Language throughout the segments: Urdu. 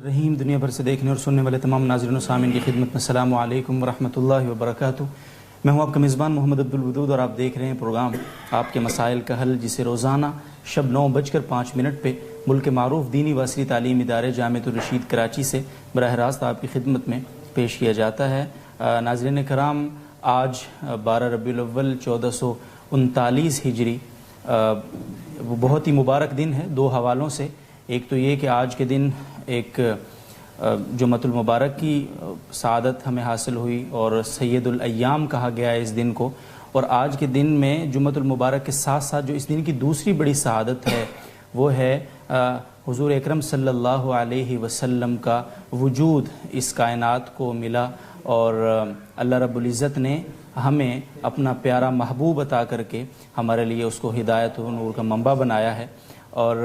رحیم دنیا بھر سے دیکھنے اور سننے والے تمام ناظرین و سامعین کی خدمت میں السلام علیکم ورحمۃ اللہ وبرکاتہ۔ میں ہوں آپ کا میزبان محمد عبدالودود اور آپ دیکھ رہے ہیں پروگرام آپ کے مسائل کا حل، جسے روزانہ شب 9:05 پہ ملک کے معروف دینی و عصری تعلیمی ادارے جامعۃ الرشید کراچی سے براہ راست آپ کی خدمت میں پیش کیا جاتا ہے۔ ناظرین کرام، آج 12 ربیع الاول 1439 ہجری وہ بہت ہی مبارک دن ہے دو حوالوں سے۔ ایک تو یہ کہ آج کے دن ایک جمعۃ المبارک کی سعادت ہمیں حاصل ہوئی اور سید الایام کہا گیا ہے اس دن کو، اور آج کے دن میں جمعۃ المبارک کے ساتھ ساتھ جو اس دن کی دوسری بڑی سعادت ہے وہ ہے حضور اکرم صلی اللہ علیہ وسلم کا وجود اس کائنات کو ملا، اور اللہ رب العزت نے ہمیں اپنا پیارا محبوب عطا کر کے ہمارے لیے اس کو ہدایت و نور کا منبع بنایا ہے۔ اور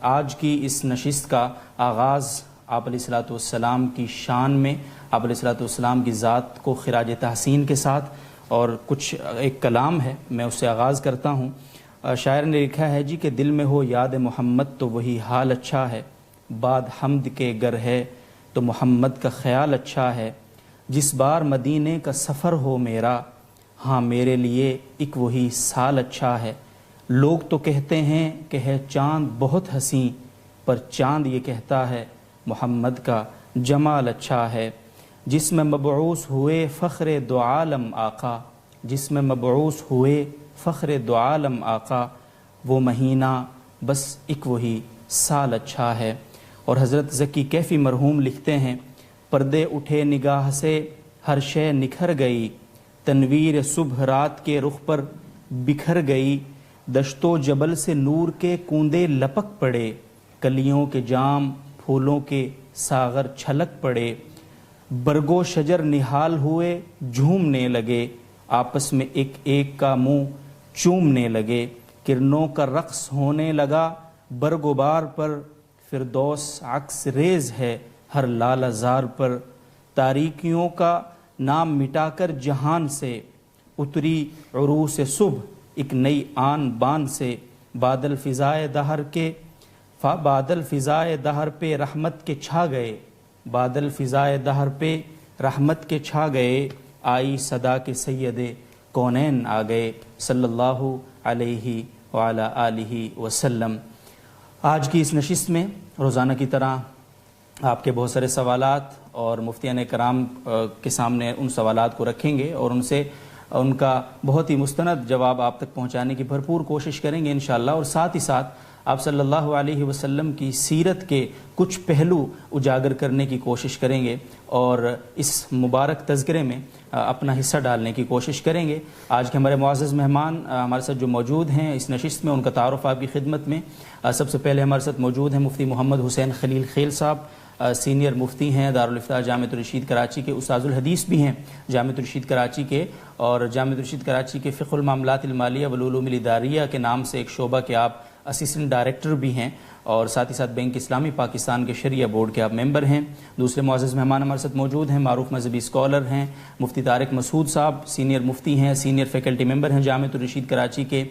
آج کی اس نشست کا آغاز آپ علیہ الصلوۃ والسلام کی شان میں، آپ علیہ الصلوۃ والسلام کی ذات کو خراج تحسین کے ساتھ، اور کچھ ایک کلام ہے میں اس سے آغاز کرتا ہوں۔ شاعر نے لکھا ہے جی کہ دل میں ہو یاد محمد تو وہی حال اچھا ہے، بعد حمد کے گر ہے تو محمد کا خیال اچھا ہے، جس بار مدینے کا سفر ہو میرا، ہاں میرے لیے ایک وہی سال اچھا ہے۔ لوگ تو کہتے ہیں کہ ہے چاند بہت حسین، پر چاند یہ کہتا ہے محمد کا جمال اچھا ہے۔ جس میں مبعوث ہوئے فخر دو عالم آقا، جس میں مبعوث ہوئے فخر دو عالم آقا، وہ مہینہ بس ایک وہی سال اچھا ہے۔ اور حضرت ذکی کیفی مرحوم لکھتے ہیں، پردے اٹھے نگاہ سے ہر شے نکھر گئی، تنویر صبح رات کے رخ پر بکھر گئی، دشت و جبل سے نور کے کوندے لپک پڑے، کلیوں کے جام پھولوں کے ساغر چھلک پڑے، برگ و شجر نہال ہوئے جھومنے لگے، آپس میں ایک ایک کا منہ چومنے لگے، کرنوں کا رقص ہونے لگا برگ و بار پر، فردوس عکس ریز ہے ہر لالہ زار پر، تاریکیوں کا نام مٹا کر جہان سے، اتری عروس صبح ایک نئی آن بان سے، بادل فضائے دہر کے بادل فضائے دہر پہ رحمت کے چھا گئے، بادل فضائے دہر پہ رحمت کے چھا گئے، آئی صدا کے سید کونین آ گئے، صلی اللہ علیہ وعلی آلہ وسلم۔ آج کی اس نشست میں روزانہ کی طرح آپ کے بہت سارے سوالات اور مفتیان کرام کے سامنے ان سوالات کو رکھیں گے اور ان کا بہت ہی مستند جواب آپ تک پہنچانے کی بھرپور کوشش کریں گے انشاءاللہ، اور ساتھ ہی ساتھ آپ صلی اللہ علیہ وسلم کی سیرت کے کچھ پہلو اجاگر کرنے کی کوشش کریں گے اور اس مبارک تذکرے میں اپنا حصہ ڈالنے کی کوشش کریں گے۔ آج کے ہمارے معزز مہمان ہمارے ساتھ جو موجود ہیں اس نشست میں، ان کا تعارف آپ کی خدمت میں۔ سب سے پہلے ہمارے ساتھ موجود ہیں مفتی محمد حسین خلیل خیل صاحب، سینئر مفتی ہیں دارالفتاح جامعۃ الرشید کراچی کے، استاذ الحدیث بھی ہیں جامعۃ الرشید کراچی کے، اور جامعۃ الرشید کراچی کے فقہ المعاملات المالیہ والعلوم الاداریہ کے نام سے ایک شعبہ کے آپ اسسٹنٹ ڈائریکٹر بھی ہیں، اور ساتھ ہی ساتھ بینک اسلامی پاکستان کے شریعہ بورڈ کے آپ ممبر ہیں۔ دوسرے معزز مہمان ہمارے ساتھ موجود ہیں، معروف مذہبی اسکالر ہیں مفتی طارق مسعود صاحب، سینئر مفتی ہیں، سینئر فیکلٹی ممبر ہیں جامعۃ الرشید کراچی کے،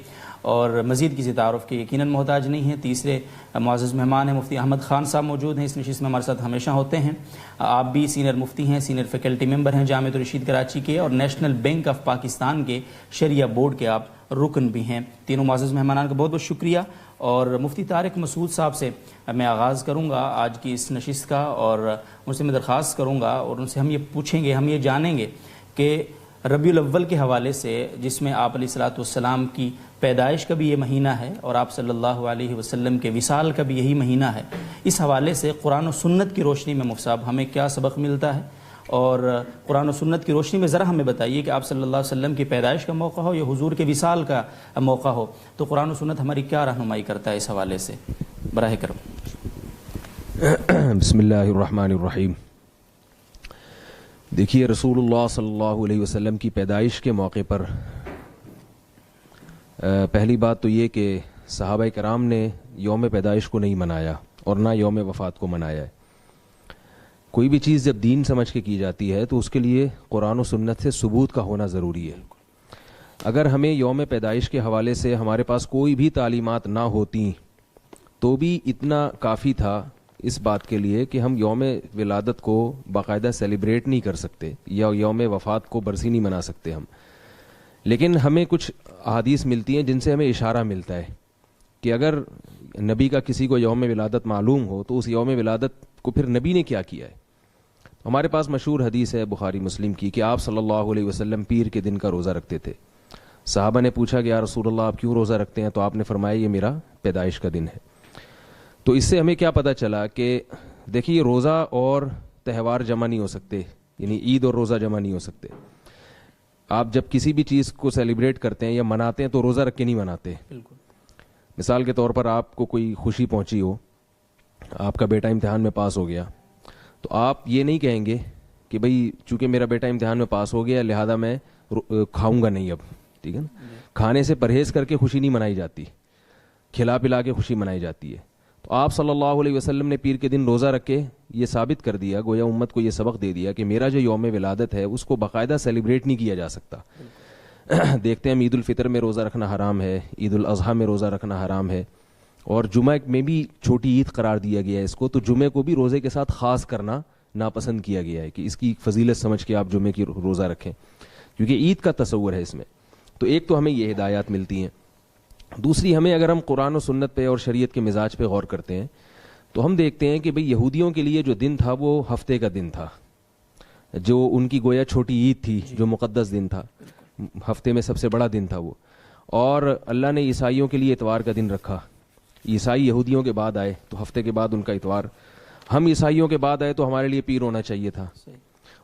اور مزید کسی تعارف کے یقیناً محتاج نہیں ہیں۔ تیسرے معزز مہمان ہیں مفتی احمد خان صاحب، موجود ہیں اس نشست میں ہمارے ساتھ ہمیشہ ہوتے ہیں۔ آپ بھی سینئر مفتی ہیں، سینئر فیکلٹی ممبر ہیں جامعۃ الرشید کراچی کے، اور نیشنل بینک آف پاکستان کے شریعہ بورڈ کے آپ رکن بھی ہیں۔ تینوں معزز مہمانان کا بہت بہت شکریہ، اور مفتی طارق مسعود صاحب سے میں آغاز کروں گا آج کی اس نشست کا، اور ان سے میں درخواست کروں گا اور ان سے ہم یہ پوچھیں گے، ہم یہ جانیں گے کہ ربیع الاول کے حوالے سے، جس میں آپ علیہ الصلوۃ والسلام کی پیدائش کا بھی یہ مہینہ ہے اور آپ صلی اللہ علیہ وسلم کے وصال کا بھی یہی مہینہ ہے، اس حوالے سے قرآن و سنت کی روشنی میں مفتی صاحب ہمیں کیا سبق ملتا ہے، اور قرآن و سنت کی روشنی میں ذرا ہمیں بتائیے کہ آپ صلی اللہ علیہ وسلم کی پیدائش کا موقع ہو یا حضور کے وصال کا موقع ہو تو قرآن و سنت ہماری کیا رہنمائی کرتا ہے اس حوالے سے، براہ کرم۔ بسم اللہ الرحمن الرحیم۔ دیکھیے، رسول اللہ صلی اللہ علیہ وسلم کی پیدائش کے موقع پر پہلی بات تو یہ کہ صحابہ کرام نے یوم پیدائش کو نہیں منایا اور نہ یوم وفات کو منایا ہے۔ کوئی بھی چیز جب دین سمجھ کے کی جاتی ہے تو اس کے لیے قرآن و سنت سے ثبوت کا ہونا ضروری ہے۔ اگر ہمیں یوم پیدائش کے حوالے سے ہمارے پاس کوئی بھی تعلیمات نہ ہوتی تو بھی اتنا کافی تھا، اس بات کے لیے کہ ہم یوم ولادت کو باقاعدہ سیلیبریٹ نہیں کر سکتے یا یوم وفات کو برسی نہیں منا سکتے ہم، لیکن ہمیں کچھ احادیث ملتی ہیں جن سے ہمیں اشارہ ملتا ہے کہ اگر نبی کا کسی کو یوم ولادت معلوم ہو تو اس یوم ولادت کو پھر نبی نے کیا کیا ہے. ہمارے پاس مشہور حدیث ہے بخاری مسلم کی کہ آپ صلی اللہ علیہ وسلم پیر کے دن کا روزہ رکھتے تھے. صحابہ نے پوچھا کہ یا رسول اللہ آپ کیوں روزہ رکھتے ہیں؟ تو آپ نے فرمایا یہ میرا پیدائش کا دن ہے. تو اس سے ہمیں کیا پتہ چلا کہ دیکھیے روزہ اور تہوار جمع نہیں ہو سکتے، یعنی عید اور روزہ جمع نہیں ہو سکتے. آپ جب کسی بھی چیز کو سیلیبریٹ کرتے ہیں یا مناتے ہیں تو روزہ رکھ کے نہیں مناتے. بالکل. مثال کے طور پر آپ کو کوئی خوشی پہنچی ہو، آپ کا بیٹا امتحان میں پاس ہو گیا، تو آپ یہ نہیں کہیں گے کہ بھئی چونکہ میرا بیٹا امتحان میں پاس ہو گیا لہذا میں کھاؤں گا نہیں اب، ٹھیک ہے نا. کھانے سے پرہیز کر کے خوشی نہیں منائی جاتی، کھلا پلا کے خوشی منائی جاتی ہے. تو آپ صلی اللہ علیہ وسلم نے پیر کے دن روزہ رکھ کے یہ ثابت کر دیا، گویا امت کو یہ سبق دے دیا کہ میرا جو یوم ولادت ہے اس کو باقاعدہ سیلیبریٹ نہیں کیا جا سکتا. دیکھتے ہیں عید الفطر میں روزہ رکھنا حرام ہے، عید الاضحیٰ میں روزہ رکھنا حرام ہے، اور جمعہ میں بھی چھوٹی عید قرار دیا گیا ہے اس کو. تو جمعے کو بھی روزے کے ساتھ خاص کرنا ناپسند کیا گیا ہے کہ اس کی فضیلت سمجھ کے آپ جمعے کی روزہ رکھیں، کیونکہ عید کا تصور ہے اس میں. تو ایک تو ہمیں یہ ہدایات ملتی ہیں. دوسری ہمیں اگر ہم قرآن و سنت پہ اور شریعت کے مزاج پہ غور کرتے ہیں تو ہم دیکھتے ہیں کہ بھئی یہودیوں کے لیے جو دن تھا وہ ہفتے کا دن تھا، جو ان کی گویا چھوٹی عید تھی، جو مقدس دن تھا، ہفتے میں سب سے بڑا دن تھا وہ. اور اللہ نے عیسائیوں کے لیے اتوار کا دن رکھا. عیسائی یہودیوں کے بعد آئے تو ہفتے کے بعد ان کا اتوار. ہم عیسائیوں کے بعد آئے تو ہمارے لیے پیر ہونا چاہیے تھا،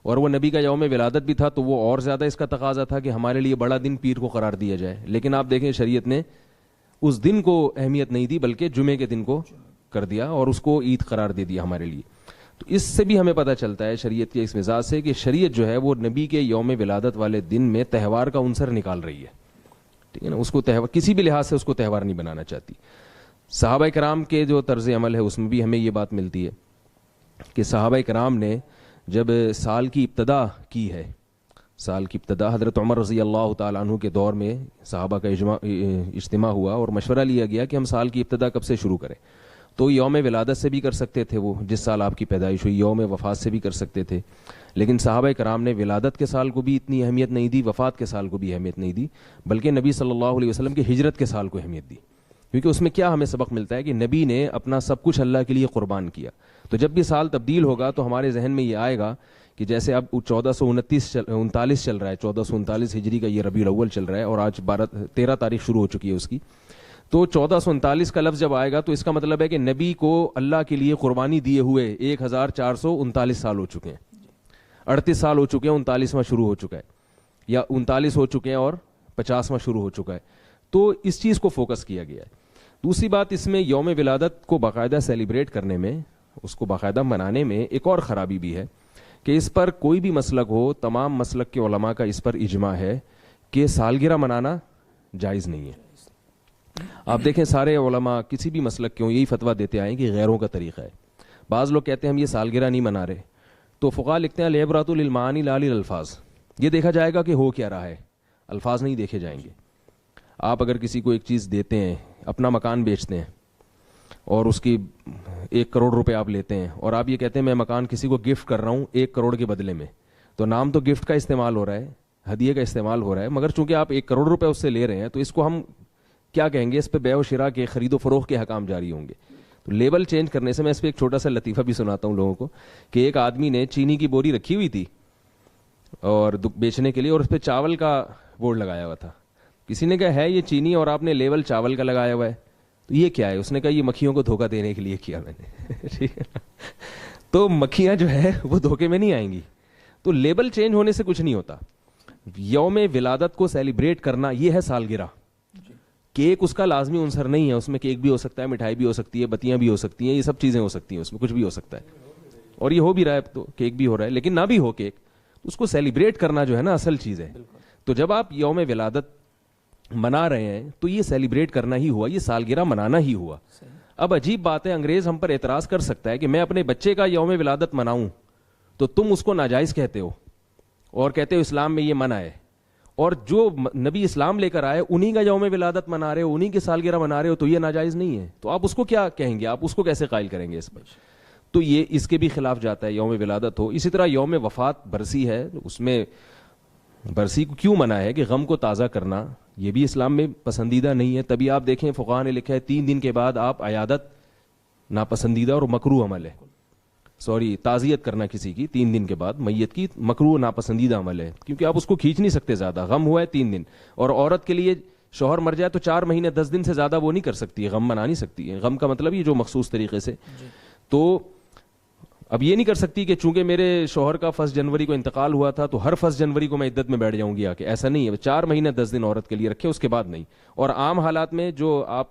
اور وہ نبی کا یوم ولادت بھی تھا تو وہ اور زیادہ اس کا تقاضا تھا کہ ہمارے لیے بڑا دن پیر کو قرار دیا جائے. لیکن آپ دیکھیں شریعت نے اس دن کو اہمیت نہیں دی بلکہ جمعے کے دن کو کر دیا اور اس کو عید قرار دے دیا ہمارے لیے. تو اس سے بھی ہمیں پتہ چلتا ہے شریعت کے اس مزاج سے کہ شریعت جو ہے وہ نبی کے یوم ولادت والے دن میں تہوار کا عنصر نکال رہی ہے، ٹھیک ہے نا. اس کو تہوار کسی بھی لحاظ سے اس کو تہوار نہیں بنانا چاہتی. صحابہ کرام کے جو طرز عمل ہے اس میں بھی ہمیں یہ بات ملتی ہے کہ صحابہ کرام نے جب سال کی ابتدا کی ہے، سال کی ابتدا حضرت عمر رضی اللہ تعالیٰ عنہ کے دور میں صحابہ کا اجتماع ہوا اور مشورہ لیا گیا کہ ہم سال کی ابتدا کب سے شروع کریں. تو یوم ولادت سے بھی کر سکتے تھے، وہ جس سال آپ کی پیدائش ہوئی، یوم وفات سے بھی کر سکتے تھے، لیکن صحابہ کرام نے ولادت کے سال کو بھی اتنی اہمیت نہیں دی، وفات کے سال کو بھی اہمیت نہیں دی، بلکہ نبی صلی اللہ علیہ وسلم کی ہجرت کے سال کو اہمیت دی. کیونکہ اس میں کیا ہمیں سبق ملتا ہے کہ نبی نے اپنا سب کچھ اللہ کے لیے قربان کیا. تو جب بھی سال تبدیل ہوگا تو ہمارے ذہن میں یہ آئے گا کہ جیسے اب 1439 چل رہا ہے، 1439 ہجری کا یہ ربیع الاول چل رہا ہے اور آج 13 تاریخ شروع ہو چکی ہے اس کی. تو 1439 کا لفظ جب آئے گا تو اس کا مطلب ہے کہ نبی کو اللہ کے لیے قربانی دیے ہوئے 1439 سال ہو چکے ہیں، 38 سال ہو چکے ہیں، 39واں شروع ہو چکا ہے، یا 39 ہو چکے ہیں اور 50واں شروع ہو چکا ہے. تو اس چیز کو فوکس کیا گیا ہے. دوسری بات اس میں یوم ولادت کو باقاعدہ سیلیبریٹ کرنے میں، اس کو باقاعدہ منانے میں ایک اور خرابی بھی ہے کہ اس پر کوئی بھی مسلک ہو، تمام مسلک کے علماء کا اس پر اجماع ہے کہ سالگرہ منانا جائز نہیں ہے. آپ دیکھیں سارے علماء کسی بھی مسلک کے ہوں یہی فتویٰ دیتے آئے کہ غیروں کا طریقہ ہے. بعض لوگ کہتے ہیں ہم یہ سالگرہ نہیں منا رہے، تو فقہاء لکھتے ہیں العبرۃ للمعانی لا للالفاظ. یہ دیکھا جائے گا کہ ہو کیا رہا ہے، الفاظ نہیں دیکھے جائیں گے. آپ اگر کسی کو ایک چیز دیتے ہیں، اپنا مکان بیچتے ہیں اور اس کی 1 کروڑ روپے آپ لیتے ہیں اور آپ یہ کہتے ہیں میں مکان کسی کو گفٹ کر رہا ہوں 1 کروڑ کے بدلے میں، تو نام تو گفٹ کا استعمال ہو رہا ہے، ہدیے کا استعمال ہو رہا ہے، مگر چونکہ آپ 1 کروڑ روپے اس سے لے رہے ہیں تو اس کو ہم کیا کہیں گے، اس پہ بیع و شراء کے، خرید و فروخت کے حکام جاری ہوں گے. تو لیبل چینج کرنے سے میں اس پہ ایک چھوٹا سا لطیفہ بھی سناتا ہوں لوگوں کو کہ ایک آدمی نے چینی کی بوری رکھی ہوئی تھی اور بیچنے کے لیے، اور اس پہ چاول کا بورڈ لگایا ہوا تھا. کسی نے کہا ہے یہ چینی اور آپ نے لیبل چاول کا لگایا ہوا ہے، تو یہ کیا ہے؟ اس نے کہا یہ مکھیوں کو دھوکہ دینے کے لیے کیا میں نے. ٹھیک ہے، تو مکھیاں جو ہے وہ دھوکے میں نہیں آئیں گی. تو لیبل چینج ہونے سے کچھ نہیں ہوتا. یوم ولادت کو سیلیبریٹ کرنا یہ ہے سالگرہ. کیک اس کا لازمی عنصر نہیں ہے، اس میں کیک بھی ہو سکتا ہے، مٹھائی بھی ہو سکتی ہے، بتیاں بھی ہو سکتی ہیں، یہ سب چیزیں ہو سکتی ہیں، اس میں کچھ بھی ہو سکتا ہے، اور یہ ہو بھی رہا ہے تو کیک بھی ہو رہا ہے. لیکن نہ بھی ہو کیک، اس کو سیلیبریٹ کرنا جو ہے نا اصل چیز ہے. تو جب آپ یوم ولادت منا رہے ہیں تو یہ سیلیبریٹ کرنا ہی ہوا، یہ سالگرہ منانا ہی ہوا. اب عجیب بات ہے، انگریز ہم پر اعتراض کر سکتا ہے کہ میں اپنے بچے کا یوم ولادت مناؤں تو تم اس کو ناجائز کہتے ہو اور کہتے ہو اسلام میں یہ منع ہے، اور جو نبی اسلام لے کر آئے انہی کا یوم ولادت منا رہے ہو، انہی کی سالگرہ منا رہے ہو، تو یہ ناجائز نہیں ہے. تو آپ اس کو کیا کہیں گے، آپ اس کو کیسے قائل کریں گے اس پر؟ تو یہ اس کے بھی خلاف جاتا ہے یوم ولادت ہو. اسی طرح یوم وفات برسی ہے, اس میں برسی کو کیوں منع ہے کہ غم کو تازہ کرنا, یہ بھی اسلام میں پسندیدہ نہیں ہے. تبھی آپ دیکھیں فقہاء نے لکھا ہے 3 دن کے بعد آپ عیادت ناپسندیدہ اور مکروہ عمل ہے. تعزیت کرنا کسی کی 3 دن کے بعد میت کی مکروہ ناپسندیدہ عمل ہے, کیونکہ آپ اس کو کھینچ نہیں سکتے زیادہ. غم ہوا ہے 3 دن, اور عورت کے لیے شوہر مر جائے تو 4 مہینے 10 دن سے زیادہ وہ نہیں کر سکتی ہے, غم منا نہیں سکتی ہے. غم کا مطلب یہ جو مخصوص طریقے سے, تو اب یہ نہیں کر سکتی کہ چونکہ میرے شوہر کا 1 جنوری کو انتقال ہوا تھا تو ہر 1 جنوری کو میں عدت میں بیٹھ جاؤں گی آ کے. ایسا نہیں ہے, 4 مہینے 10 دن عورت کے لیے رکھے, اس کے بعد نہیں. اور عام حالات میں جو آپ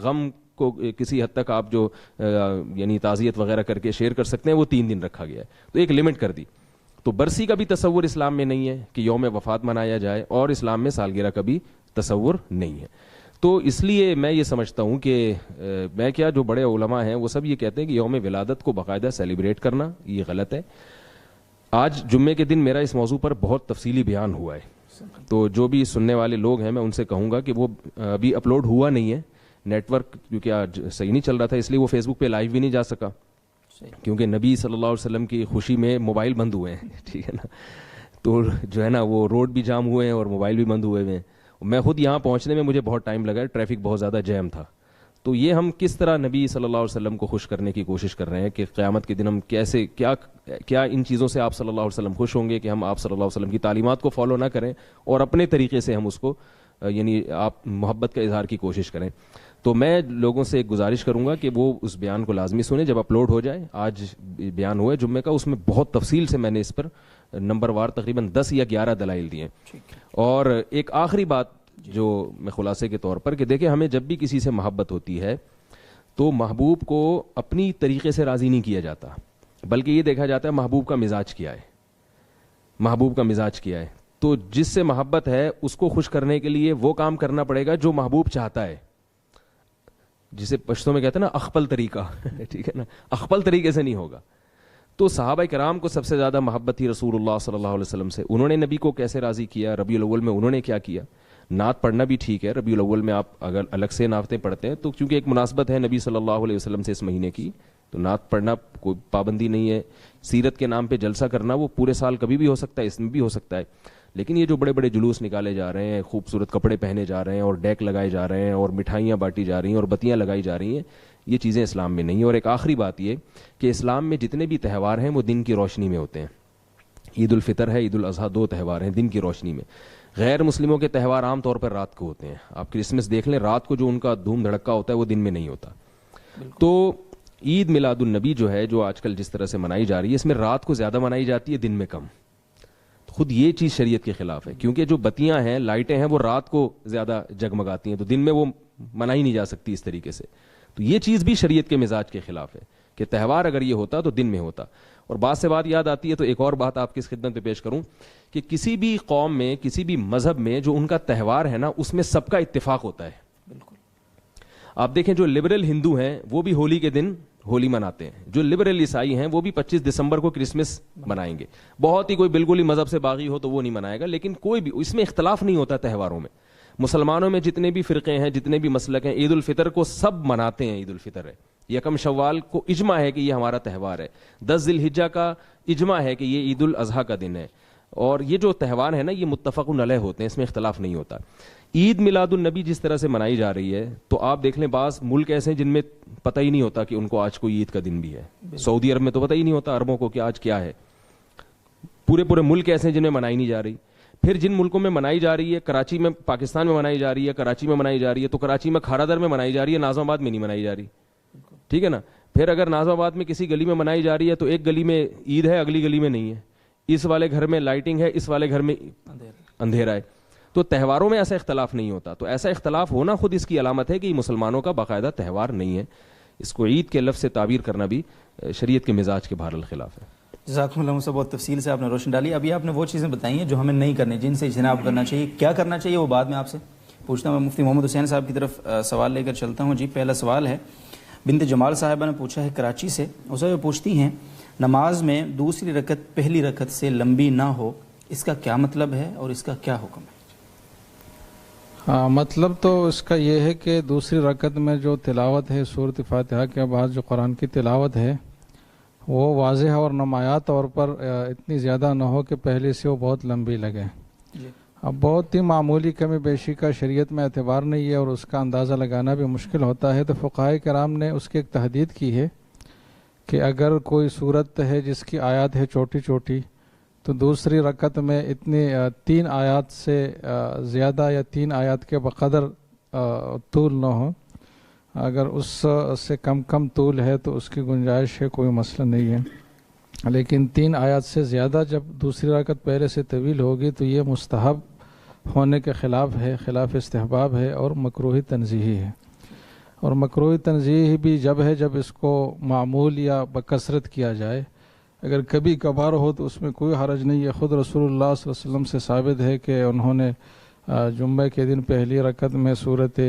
غم کو کسی حد تک آپ جو یعنی تعزیت وغیرہ کر کے شیئر کر سکتے ہیں وہ 3 دن رکھا گیا ہے, تو ایک لمٹ کر دی. تو برسی کا بھی تصور اسلام میں نہیں ہے کہ یوم وفات منایا جائے, اور اسلام میں سالگرہ کا بھی تصور نہیں ہے. تو اس لیے میں یہ سمجھتا ہوں کہ میں کیا جو بڑے علماء ہیں وہ سب یہ کہتے ہیں کہ یوم ولادت کو باقاعدہ سیلیبریٹ کرنا یہ غلط ہے. آج جمعے کے دن میرا اس موضوع پر بہت تفصیلی بیان ہوا ہے, تو جو بھی سننے والے لوگ ہیں میں ان سے کہوں گا کہ وہ ابھی اپلوڈ ہوا نہیں ہے, نیٹ ورک کیونکہ آج صحیح نہیں چل رہا تھا, اس لیے وہ فیس بک پہ لائیو بھی نہیں جا سکا, کیونکہ نبی صلی اللہ علیہ وسلم کی خوشی میں موبائل بند ہوئے ہیں, ٹھیک ہے نا, تو جو ہے نا وہ روڈ بھی جام ہوئے ہیں اور موبائل بھی بند ہوئے ہیں. میں خود یہاں پہنچنے میں مجھے بہت ٹائم لگا, ٹریفک بہت زیادہ جیم تھا. تو یہ ہم کس طرح نبی صلی اللہ علیہ وسلم کو خوش کرنے کی کوشش کر رہے ہیں کہ قیامت کے دن ہم کیسے کیا ان چیزوں سے آپ صلی اللہ علیہ وسلم خوش ہوں گے کہ ہم آپ صلی اللہ علیہ وسلم کی تعلیمات کو فالو نہ کریں اور اپنے طریقے سے ہم اس کو یعنی آپ محبت کا اظہار کی کوشش کریں. تو میں لوگوں سے ایک گزارش کروں گا کہ وہ اس بیان کو لازمی سنیں جب اپلوڈ ہو جائے. آج بیان ہوا ہے جمعے کا, اس میں بہت تفصیل سے میں نے اس پر نمبر وار تقریباً 10 یا 11 دلائل دیے. اور ایک آخری بات جو میں خلاصے کے طور پر کہ دیکھیں ہمیں جب بھی کسی سے محبت ہوتی ہے تو محبوب کو اپنی طریقے سے راضی نہیں کیا جاتا, بلکہ یہ دیکھا جاتا ہے محبوب کا مزاج کیا ہے, محبوب کا مزاج کیا ہے. تو جس سے محبت ہے اس کو خوش کرنے کے لیے وہ کام کرنا پڑے گا جو محبوب چاہتا ہے, جسے پشتوں میں کہتے ہیں نا اخپل طریقہ, ٹھیک ہے نا, اخپل طریقے سے نہیں ہوگا. تو صحابہ کرام کو سب سے زیادہ محبت تھی رسول اللہ صلی اللہ علیہ وسلم سے. انہوں نے نبی کو کیسے راضی کیا, ربیع الاول میں انہوں نے کیا کیا. نعت پڑھنا بھی ٹھیک ہے, ربیع الاول میں آپ اگر الگ سے نعتیں پڑھتے ہیں تو چونکہ ایک مناسبت ہے نبی صلی اللہ علیہ وسلم سے اس مہینے کی, تو نعت پڑھنا کوئی پابندی نہیں ہے. سیرت کے نام پہ جلسہ کرنا وہ پورے سال کبھی بھی ہو سکتا ہے, اس میں بھی ہو سکتا ہے. لیکن یہ جو بڑے بڑے جلوس نکالے جا رہے ہیں, خوبصورت کپڑے پہنے جا رہے ہیں اور ڈیک لگائے جا رہے ہیں اور مٹھائیاں بانٹی جا رہی ہیں اور بتیاں لگائی جا رہی ہیں, یہ چیزیں اسلام میں نہیں ہیں. اور ایک آخری بات یہ کہ اسلام میں جتنے بھی تہوار ہیں وہ دن کی روشنی میں ہوتے ہیں. عید الفطر ہے, عید الاضحیٰ, 2 تہوار ہیں دن کی روشنی میں. غیر مسلموں کے تہوار عام طور پر رات کو ہوتے ہیں. آپ کرسمس دیکھ لیں, رات کو جو ان کا دھوم دھڑکا ہوتا ہے وہ دن میں نہیں ہوتا. تو عید میلاد النبی جو ہے جو آج کل جس طرح سے منائی جا رہی ہے, اس میں رات کو زیادہ منائی جاتی ہے, دن میں کم. خود یہ چیز شریعت کے خلاف ہے, کیونکہ جو بتیاں ہیں, لائٹیں ہیں, وہ رات کو زیادہ جگمگاتی ہیں, تو دن میں وہ منائی نہیں جا سکتی اس طریقے سے. تو یہ چیز بھی شریعت کے مزاج کے خلاف ہے کہ تہوار اگر یہ ہوتا تو دن میں ہوتا. اور بات سے بات یاد آتی ہے, تو ایک اور بات آپ کی خدمت میں پیش کروں کہ کسی بھی قوم میں, کسی بھی مذہب میں جو ان کا تہوار ہے نا, اس میں سب کا اتفاق ہوتا ہے. بالکل آپ دیکھیں جو لبرل ہندو ہیں وہ بھی ہولی کے دن ہولی مناتے ہیں, جو لبرل عیسائی ہیں وہ بھی 25 دسمبر کو کرسمس منائیں گے. بہت ہی کوئی بالکل ہی مذہب سے باغی ہو تو وہ نہیں منائے گا, لیکن کوئی بھی اس میں اختلاف نہیں ہوتا تہواروں میں. مسلمانوں میں جتنے بھی فرقے ہیں, جتنے بھی مسلک ہیں, عید الفطر کو سب مناتے ہیں. عید الفطر ہے, یکم شوال کو اجماع ہے کہ یہ ہمارا تہوار ہے. 10 ذی الحجہ کا اجماع ہے کہ یہ عید الاضحیٰ کا دن ہے. اور یہ جو تہوار ہے نا یہ متفق علیہ ہوتے ہیں, اس میں اختلاف نہیں ہوتا. عید میلاد النبی جس طرح سے منائی جا رہی ہے, تو آپ دیکھ لیں بعض ملک ایسے ہیں جن میں پتہ ہی نہیں ہوتا کہ ان کو آج کوئی عید کا دن بھی ہے. سعودی عرب میں تو پتہ ہی نہیں ہوتا عربوں کو کہ آج کیا ہے. پورے ملک ایسے ہیں جن میں منائی نہیں جا رہی. پھر جن ملکوں میں منائی جا رہی ہے, کراچی میں, پاکستان میں منائی جا رہی ہے, کراچی میں منائی جا رہی ہے, تو کراچی میں کھارا در میں منائی جا رہی ہے, ناظم آباد میں نہیں منائی جا رہی, ٹھیک ہے نا. پھر اگر ناظم آباد میں کسی گلی میں منائی جا رہی ہے تو ایک گلی میں عید ہے, اگلی گلی میں نہیں ہے. اس والے گھر میں لائٹنگ ہے, اس والے گھر میں اندھیرا ہے. تو تہواروں میں ایسا اختلاف نہیں ہوتا. تو ایسا اختلاف ہونا خود اس کی علامت ہے کہ یہ مسلمانوں کا باقاعدہ تہوار نہیں ہے. اس کو عید کے لفظ سے تعبیر کرنا بھی شریعت کے مزاج کے بہرحال خلاف ہے. جزاکم اللہ صاحب, بہت تفصیل سے آپ نے روشن ڈالی. ابھی آپ نے وہ چیزیں بتائی ہیں جو ہمیں نہیں کرنی, جن سے اجتناب کرنا چاہیے. کیا کرنا چاہیے وہ بعد میں آپ سے پوچھتا ہوں. میں مفتی محمد حسین صاحب کی طرف سوال لے کر چلتا ہوں. جی, پہلا سوال ہے, بنت جمال صاحبہ نے پوچھا ہے کراچی سے. اسے وہ پوچھتی ہیں نماز میں دوسری رکعت پہلی رکعت سے لمبی نہ ہو, اس کا کیا مطلب ہے اور اس کا کیا حکم ہے؟ ہاں, مطلب تو اس کا یہ ہے کہ دوسری رکعت میں جو تلاوت ہے سورۃ فاتحہ کے بعد جو قرآن کی تلاوت ہے, وہ واضح اور نمایاں طور پر اتنی زیادہ نہ ہو کہ پہلے سے وہ بہت لمبی لگے. اب بہت ہی معمولی کمی بیشی کا شریعت میں اعتبار نہیں ہے اور اس کا اندازہ لگانا بھی مشکل ہوتا ہے، تو فقہائے کرام نے اس کی ایک تحدید کی ہے کہ اگر کوئی صورت ہے جس کی آیات ہے چھوٹی چھوٹی، تو دوسری رکعت میں اتنی 3 آیات سے زیادہ یا 3 آیات کے بقدر طول نہ ہو. اگر اس سے کم طول ہے تو اس کی گنجائش ہے، کوئی مسئلہ نہیں ہے. لیکن 3 آیات سے زیادہ جب دوسری رکعت پہلے سے طویل ہوگی تو یہ مستحب ہونے کے خلاف ہے، خلاف استحباب ہے اور مکروہ تنزیہی ہے. اور مکروہ تنزیہی بھی جب ہے جب اس کو معمول یا بکثرت کیا جائے. اگر کبھی کبھار ہو تو اس میں کوئی حرج نہیں ہے. خود رسول اللہ صلی اللہ علیہ وسلم سے ثابت ہے کہ انہوں نے جمعہ کے دن پہلی رکعت میں سورۃ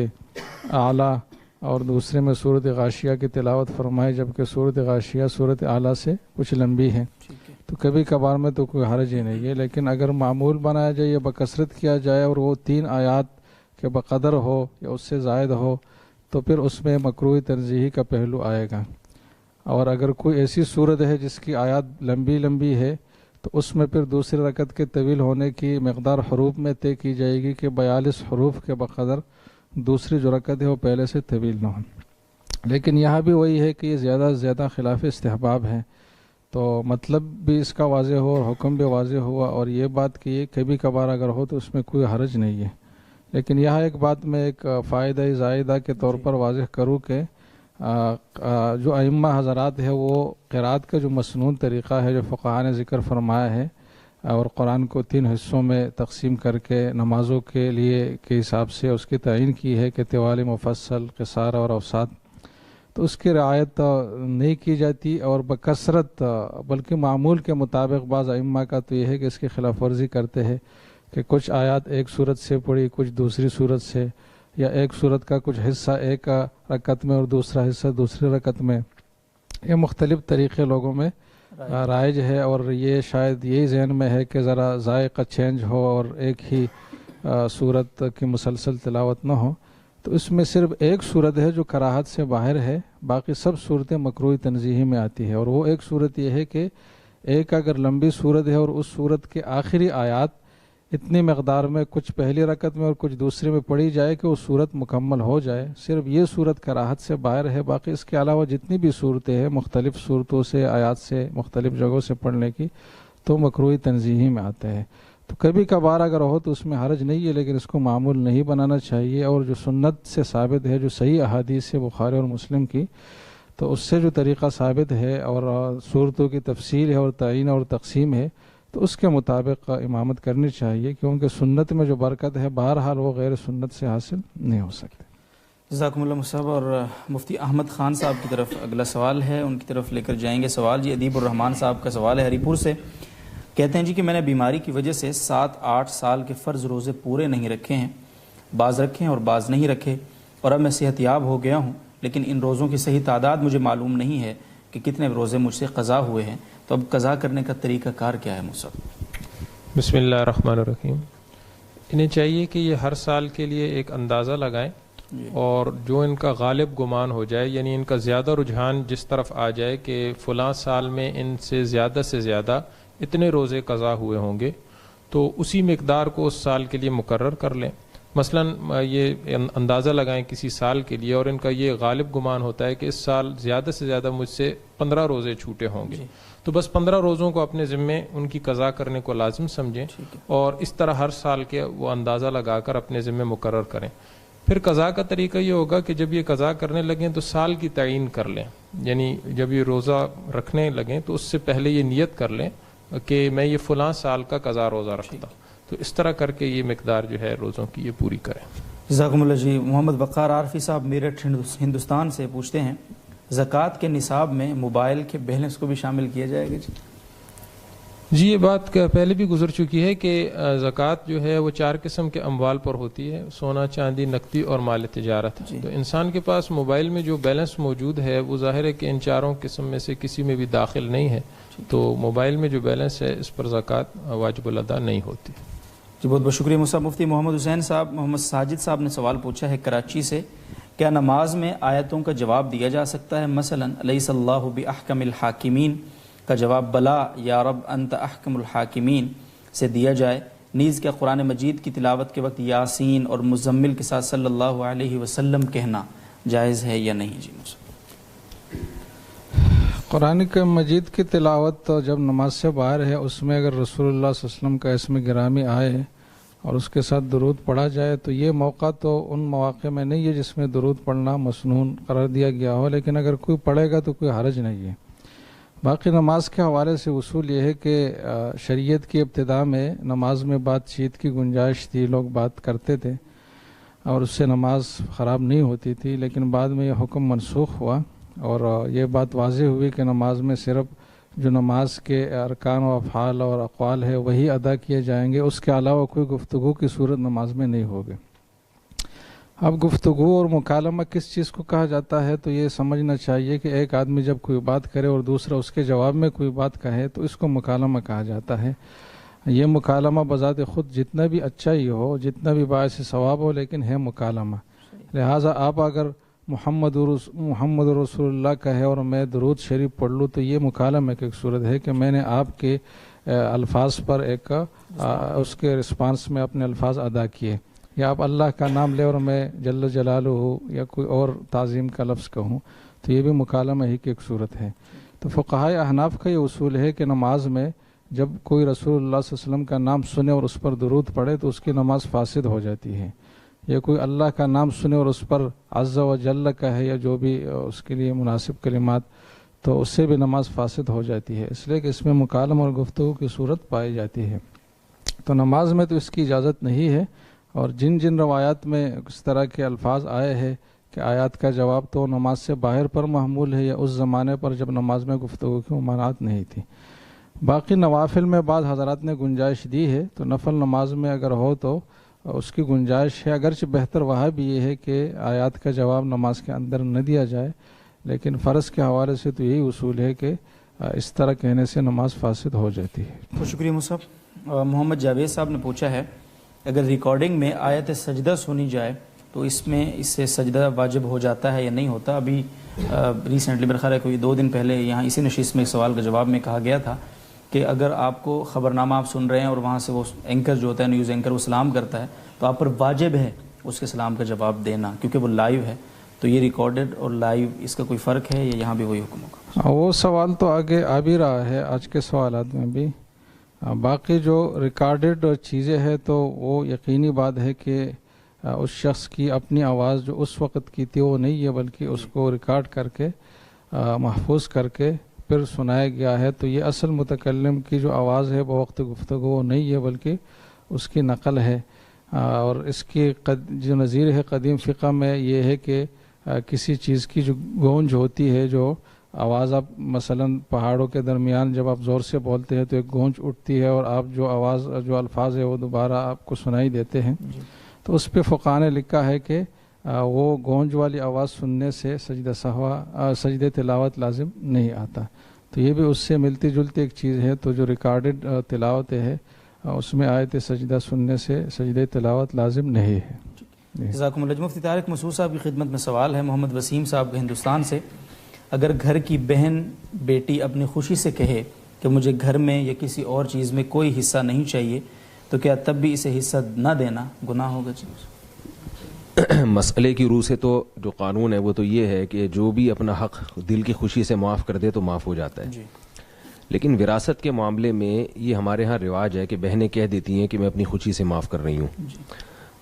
اعلیٰ اور دوسرے میں سورۃ غاشیہ کی تلاوت فرمائی، جبکہ سورۃ غاشیہ سورۃ اعلیٰ سے کچھ لمبی ہے. تو کبھی کبھار میں تو کوئی حرج ہی نہیں ہے. لیکن اگر معمول بنایا جائے یا بکثرت کیا جائے اور وہ 3 آیات کے بقدر ہو یا اس سے زائد ہو تو پھر اس میں مکروہ تنزیہی کا پہلو آئے گا. اور اگر کوئی ایسی صورت ہے جس کی آیات لمبی ہے تو اس میں پھر دوسری رکعت کے طویل ہونے کی مقدار حروف میں طے کی جائے گی کہ 42 حروف کے بقدر دوسری جو رکعت ہے وہ پہلے سے طویل نہ ہو. لیکن یہاں بھی وہی ہے کہ یہ زیادہ سے زیادہ خلاف استحباب ہے، تو مطلب بھی اس کا واضح ہو اور حکم بھی واضح ہوا. اور یہ بات کہ یہ کبھی کبھار اگر ہو تو اس میں کوئی حرج نہیں ہے. لیکن یہاں ایک بات میں ایک فائدہ زائدہ کے طور پر واضح کروں کہ جو ائمہ حضرات ہے وہ قرات کا جو مسنون طریقہ ہے جو فقہاء نے ذکر فرمایا ہے اور قرآن کو 3 حصوں میں تقسیم کر کے نمازوں کے لیے کے حساب سے اس کی تعین کی ہے کہ طوال، مفصل، قصار اور اوسط، تو اس کی رعایت نہیں کی جاتی اور بکثرت بلکہ معمول کے مطابق بعض ائمہ کا تو یہ ہے کہ اس کی خلاف ورزی کرتے ہیں کہ کچھ آیات ایک صورت سے پڑھی، کچھ دوسری صورت سے، یا ایک صورت کا کچھ حصہ ایک رکعت میں اور دوسرا حصہ دوسری رکعت میں. یہ مختلف طریقے لوگوں میں رائج ہے اور یہ شاید یہی ذہن میں ہے کہ ذرا ذائقہ چینج ہو اور ایک ہی صورت کی مسلسل تلاوت نہ ہو. تو اس میں صرف ایک صورت ہے جو کراہت سے باہر ہے، باقی سب صورتیں مکروہ تنزیہی میں آتی ہے. اور وہ ایک صورت یہ ہے کہ ایک اگر لمبی صورت ہے اور اس صورت کے آخری آیات اتنی مقدار میں کچھ پہلی رکعت میں اور کچھ دوسری میں پڑھی جائے کہ وہ صورت مکمل ہو جائے، صرف یہ صورت کراہت سے باہر ہے. باقی اس کے علاوہ جتنی بھی صورتیں ہیں مختلف صورتوں سے آیات سے مختلف جگہوں سے پڑھنے کی تو مکروہ تنزیہی میں آتے ہیں. تو کبھی کبھار اگر ہو تو اس میں حرج نہیں ہے، لیکن اس کو معمول نہیں بنانا چاہیے. اور جو سنت سے ثابت ہے، جو صحیح احادیث ہے بخاری اور مسلم کی، تو اس سے جو طریقہ ثابت ہے اور صورتوں کی تفصیل ہے اور تعین اور تقسیم ہے تو اس کے مطابق امامت کرنی چاہیے، کیونکہ سنت میں جو برکت ہے بہرحال وہ غیر سنت سے حاصل نہیں ہو سکتے. جزاکم اللہ صاحب. اور مفتی احمد خان صاحب کی طرف اگلا سوال ہے، ان کی طرف لے کر جائیں گے سوال. جی ادیب الرحمان صاحب کا سوال ہے ہری پور سے. کہتے ہیں جی کہ میں نے بیماری کی وجہ سے 7-8 سال کے فرض روزے پورے نہیں رکھے ہیں، بعض رکھے ہیں اور بعض نہیں رکھے، اور اب میں صحت یاب ہو گیا ہوں، لیکن ان روزوں کی صحیح تعداد مجھے معلوم نہیں ہے کہ کتنے روزے مجھ سے قضا ہوئے ہیں. تو اب قضا کرنے کا طریقہ کار کیا ہے مصعب؟ بسم اللہ الرحمن الرحیم. انہیں چاہیے کہ یہ ہر سال کے لیے ایک اندازہ لگائیں اور جو ان کا غالب گمان ہو جائے، یعنی ان کا زیادہ رجحان جس طرف آ جائے کہ فلاں سال میں ان سے زیادہ اتنے روزے قضا ہوئے ہوں گے، تو اسی مقدار کو اس سال کے لیے مقرر کر لیں. مثلا یہ اندازہ لگائیں کسی سال کے لیے اور ان کا یہ غالب گمان ہوتا ہے کہ اس سال زیادہ سے زیادہ مجھ سے 15 روزے چھوٹے ہوں گے، تو بس 15 روزوں کو اپنے ذمے ان کی قضا کرنے کو لازم سمجھیں اور اس طرح ہر سال کے وہ اندازہ لگا کر اپنے ذمے مقرر کریں. پھر قضا کا طریقہ یہ ہوگا کہ جب یہ قضا کرنے لگیں تو سال کی تعین کر لیں، یعنی جب یہ روزہ رکھنے لگیں تو اس سے پہلے یہ نیت کر لیں کہ میں یہ فلاں سال کا قضا روزہ رکھتا ہوں، تو اس طرح کر کے یہ مقدار جو ہے روزوں کی یہ پوری کریں. جزاکم اللہ. جی محمد وقار عارفی صاحب میرٹھ ہندوستان سے پوچھتے ہیں زکوٰۃ کے نصاب میں موبائل کے بیلنس کو بھی شامل کیا جائے گا؟ جی یہ بات پہلے بھی گزر چکی ہے کہ زکوٰۃ جو ہے وہ 4 قسم کے اموال پر ہوتی ہے، سونا، چاندی، نقدی اور مال تجارت. تو انسان کے پاس موبائل میں جو بیلنس موجود ہے وہ ظاہر ہے کہ ان 4 قسم میں سے کسی میں بھی داخل نہیں ہے، تو موبائل میں جو بیلنس ہے اس پر زکوٰۃ واجب الادا نہیں ہوتی. جی بہت بہت شکریہ مصعب. مفتی محمد حسین صاحب، محمد ساجد صاحب نے سوال پوچھا ہے کراچی سے، کیا نماز میں آیتوں کا جواب دیا جا سکتا ہے؟ مثلا الیس اللہ باحکم الحاکمین کا جواب بلا یا رب انت احکم الحاکمین سے دیا جائے؟ نیز کیا قرآن مجید کی تلاوت کے وقت یاسین اور مزمل کے ساتھ صلی اللہ علیہ وسلم کہنا جائز ہے یا نہیں؟ جی قرآن مجید کی تلاوت تو جب نماز سے باہر ہے اس میں اگر رسول اللہ صلی اللہ علیہ وسلم کا اسم گرامی آئے اور اس کے ساتھ درود پڑھا جائے تو یہ موقع تو ان مواقع میں نہیں ہے جس میں درود پڑھنا مسنون قرار دیا گیا ہو، لیکن اگر کوئی پڑھے گا تو کوئی حرج نہیں ہے۔ باقی نماز کے حوالے سے اصول یہ ہے کہ شریعت کی ابتدا میں نماز میں بات چیت کی گنجائش تھی، لوگ بات کرتے تھے اور اس سے نماز خراب نہیں ہوتی تھی، لیکن بعد میں یہ حکم منسوخ ہوا اور یہ بات واضح ہوئی کہ نماز میں صرف جو نماز کے ارکان و افعال اور اقوال ہے وہی ادا کیے جائیں گے، اس کے علاوہ کوئی گفتگو کی صورت نماز میں نہیں ہوگی۔ اب گفتگو اور مکالمہ کس چیز کو کہا جاتا ہے تو یہ سمجھنا چاہیے کہ ایک آدمی جب کوئی بات کرے اور دوسرا اس کے جواب میں کوئی بات کہے تو اس کو مکالمہ کہا جاتا ہے۔ یہ مکالمہ بذات خود جتنا بھی اچھا ہی ہو، جتنا بھی باعث ثواب ہو، لیکن ہے مکالمہ۔ لہٰذا آپ اگر محمد رسول اللہ کہے اور میں درود شریف پڑھ لوں تو یہ مکالمہ کی ایک صورت ہے کہ میں نے آپ کے الفاظ پر ایک اس کے رسپانس میں اپنے الفاظ ادا کیے، یا آپ اللہ کا نام لے اور میں جل جلالہ یا کوئی اور تعظیم کا لفظ کہوں تو یہ بھی مکالمہ ہی کی ایک صورت ہے۔ تو فقہائے احناف کا یہ اصول ہے کہ نماز میں جب کوئی رسول اللہ صلی اللہ علیہ وسلم کا نام سنے اور اس پر درود پڑھے تو اس کی نماز فاسد ہو جاتی ہے، یا کوئی اللہ کا نام سنے اور اس پر عز و جل کہے یا جو بھی اس کے لیے مناسب کلمات تو اس سے بھی نماز فاسد ہو جاتی ہے، اس لیے کہ اس میں مکالمہ اور گفتگو کی صورت پائی جاتی ہے۔ تو نماز میں تو اس کی اجازت نہیں ہے، اور جن جن روایات میں اس طرح کے الفاظ آئے ہیں کہ آیات کا جواب تو نماز سے باہر پر محمول ہے یا اس زمانے پر جب نماز میں گفتگو کی ممانعت نہیں تھی۔ باقی نوافل میں بعض حضرات نے گنجائش دی ہے، تو نفل نماز میں اگر ہو تو اس کی گنجائش ہے، اگرچہ بہتر وہاں بھی یہ ہے کہ آیات کا جواب نماز کے اندر نہ دیا جائے، لیکن فرض کے حوالے سے تو یہی اصول ہے کہ اس طرح کہنے سے نماز فاسد ہو جاتی ہے۔ بہت شکریہ مصعب۔ محمد جاوید صاحب نے پوچھا ہے اگر ریکارڈنگ میں آیت سجدہ سنی جائے تو اس سے سجدہ واجب ہو جاتا ہے یا نہیں ہوتا؟ ابھی ریسنٹلی میرا خیال ہے کوئی 2 دن پہلے یہاں اسی نشست میں ایک سوال کا جواب میں کہا گیا تھا کہ اگر آپ کو خبرنامہ آپ سن رہے ہیں اور وہاں سے وہ اینکر جو ہوتا ہے نیوز اینکر وہ سلام کرتا ہے تو آپ پر واجب ہے اس کے سلام کا جواب دینا، کیونکہ وہ لائیو ہے۔ تو یہ ریکارڈڈ اور لائیو اس کا کوئی فرق ہے یا یہاں بھی وہی حکم ہوگا؟ وہ سوال تو آگے آ بھی رہا ہے آج کے سوالات میں بھی۔ باقی جو ریکارڈڈ چیزیں ہیں تو وہ یقینی بات ہے کہ اس شخص کی اپنی آواز جو اس وقت کی تھی وہ نہیں ہے، بلکہ اس کو ریکارڈ کر کے محفوظ کر کے پھر سنایا گیا ہے، تو یہ اصل متکلم کی جو آواز ہے بوقت گفتگو وہ نہیں ہے بلکہ اس کی نقل ہے۔ اور اس کی جو نظیر ہے قدیم فقہ میں یہ ہے کہ کسی چیز کی جو گونج ہوتی ہے، جو آواز آپ مثلا پہاڑوں کے درمیان جب آپ زور سے بولتے ہیں تو ایک گونج اٹھتی ہے اور آپ جو الفاظ ہے وہ دوبارہ آپ کو سنائی دیتے ہیں، تو اس پہ فقہاء نے لکھا ہے کہ وہ گونج والی آواز سننے سے سجدہ تلاوت لازم نہیں آتا۔ تو یہ بھی اس سے ملتی جلتی ایک چیز ہے، تو جو ریکارڈڈ تلاوت ہے اس میں آیت سجدہ سننے سے سجدہ تلاوت لازم نہیں ہے۔ جزاکم اللہ۔ مفتی طارق مسعود صاحب کی خدمت میں سوال ہے محمد وسیم صاحب کا ہندوستان سے، اگر گھر کی بہن بیٹی اپنی خوشی سے کہے کہ مجھے گھر میں یا کسی اور چیز میں کوئی حصہ نہیں چاہیے تو کیا تب بھی اسے حصہ نہ دینا گناہ ہوگا؟ مسئلے کی روح سے تو جو قانون ہے وہ تو یہ ہے کہ جو بھی اپنا حق دل کی خوشی سے معاف کر دے تو معاف ہو جاتا ہے، لیکن وراثت کے معاملے میں یہ ہمارے ہاں رواج ہے کہ بہنیں کہہ دیتی ہیں کہ میں اپنی خوشی سے معاف کر رہی ہوں۔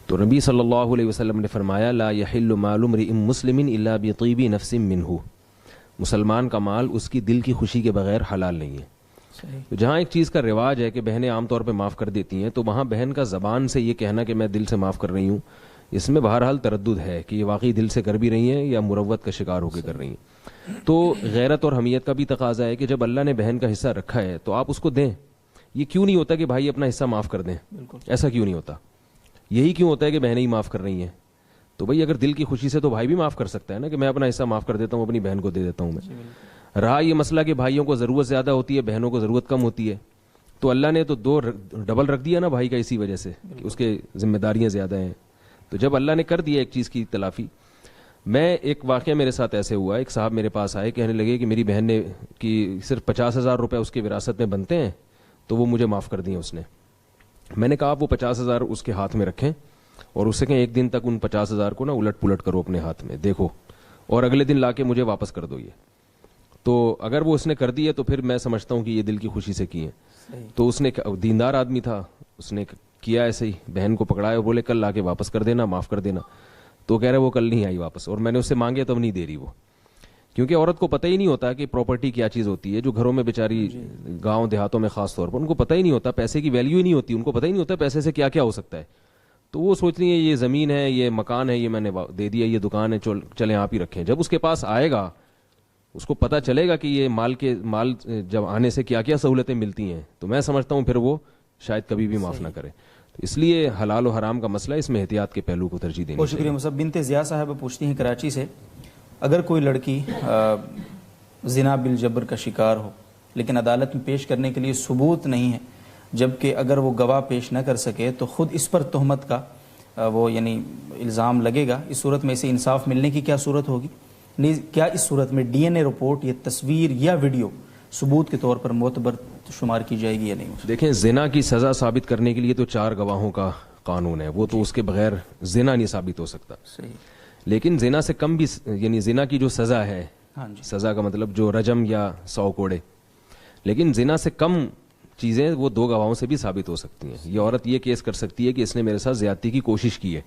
تو نبی صلی اللہ علیہ وسلم نے فرمایا لا یحل مال امرئ مسلم الا بطیب نفس منہ، مسلمان کا مال اس کی دل کی خوشی کے بغیر حلال نہیں ہے۔ تو جہاں ایک چیز کا رواج ہے کہ بہنیں عام طور پہ معاف کر دیتی ہیں، تو وہاں بہن کا زبان سے یہ کہنا کہ میں دل سے معاف کر رہی ہوں، اس میں بہرحال تردد ہے کہ یہ واقعی دل سے کر بھی رہی ہیں یا مروت کا شکار ہو کے کر رہی ہیں۔ تو غیرت اور حمیت کا بھی تقاضا ہے کہ جب اللہ نے بہن کا حصہ رکھا ہے تو آپ اس کو دیں۔ یہ کیوں نہیں ہوتا کہ بھائی اپنا حصہ معاف کر دیں؟ ایسا کیوں نہیں ہوتا؟ یہی کیوں ہوتا ہے کہ بہنیں ہی معاف کر رہی ہیں؟ تو بھائی اگر دل کی خوشی سے تو بھائی بھی معاف کر سکتا ہے نا، کہ میں اپنا حصہ معاف کر دیتا ہوں، اپنی بہن کو دے دیتا ہوں میں۔ رہا یہ مسئلہ کہ بھائیوں کو ضرورت زیادہ ہوتی ہے بہنوں کو ضرورت کم ہوتی ہے، تو اللہ نے تو 2 ڈبل رکھ دیا نا بھائی کا، اسی وجہ سے کہ اس کے ذمہ داریاں زیادہ ہیں۔ تو جب اللہ نے کر دیا ایک چیز کی تلافی میں ایک واقعہ میرے ساتھ ایسے ہوا, ایک صاحب میرے پاس آئے, کہنے لگے کہ میری بہن نے کہ صرف 50,000 روپے اس کی وراثت میں بنتے ہیں تو وہ مجھے معاف کر دیے اس نے. میں نے کہا آپ وہ 50,000 اس کے ہاتھ میں رکھیں اور اس سے کہیں ایک دن تک ان 50,000 کو نا الٹ پلٹ کرو اپنے ہاتھ میں, دیکھو, اور اگلے دن لا کے مجھے واپس کر دو یہ. تو اگر وہ اس نے کر دی ہے تو پھر میں سمجھتا ہوں کہ یہ دل کی خوشی سے کی ہیں. تو اس نے, دیندار آدمی تھا, اس نے کیا ایسے ہی, بہن کو پکڑایا اور بولے کل لا کے واپس کر دینا, معاف کر دینا. تو کہہ رہے وہ کل نہیں آئی واپس, اور میں نے اس سے مانگے تب نہیں دے رہی وہ, کیونکہ عورت کو پتہ ہی نہیں ہوتا کہ پراپرٹی کیا چیز ہوتی ہے. جو گھروں میں بیچاری گاؤں دیہاتوں میں خاص طور پر ان کو پتہ ہی نہیں ہوتا, پیسے کی ویلیو ہی نہیں ہوتی, ان کو پتہ ہی نہیں ہوتا پیسے سے کیا کیا ہو سکتا ہے. تو وہ سوچ رہی ہیں یہ زمین ہے, یہ مکان ہے, یہ میں نے دے دیا, یہ دکان ہے, چلیں آپ ہی رکھیں. جب اس کے پاس آئے گا اس کو پتہ چلے گا کہ یہ مال جب آنے سے کیا کیا سہولتیں ملتی ہیں, تو میں سمجھتا ہوں پھر وہ شاید کبھی بھی معاف نہ کرے. تو اس لیے حلال و حرام کا مسئلہ, اس میں احتیاط کے پہلو کو ترجیح دینی. بہت شکریہ مصعب. بنت ضیاء صاحب پوچھتی ہیں کراچی سے, اگر کوئی لڑکی زنا بالجبر کا شکار ہو لیکن عدالت میں پیش کرنے کے لیے ثبوت نہیں ہے, جبکہ اگر وہ گواہ پیش نہ کر سکے تو خود اس پر تہمت کا وہ یعنی الزام لگے گا, اس صورت میں اسے انصاف ملنے کی کیا صورت ہوگی؟ کیا اس صورت میں ڈی این اے رپورٹ یا تصویر یا ویڈیو ثبوت کے طور پر معتبر شمار کی جائے گی یا نہیں؟ دیکھیں, زنا کی سزا ثابت کرنے کے لیے تو 4 گواہوں کا قانون ہے, وہ تو اس کے بغیر زنا نہیں ثابت ہو سکتا. صحیح. لیکن زنا سے کم بھی, یعنی زنا کی جو سزا ہے, سزا کا مطلب جو رجم یا 100 کوڑے, لیکن زنا سے کم چیزیں وہ 2 گواہوں سے بھی ثابت ہو سکتی ہیں. یہ عورت یہ کیس کر سکتی ہے کہ اس نے میرے ساتھ زیادتی کی کوشش کی ہے,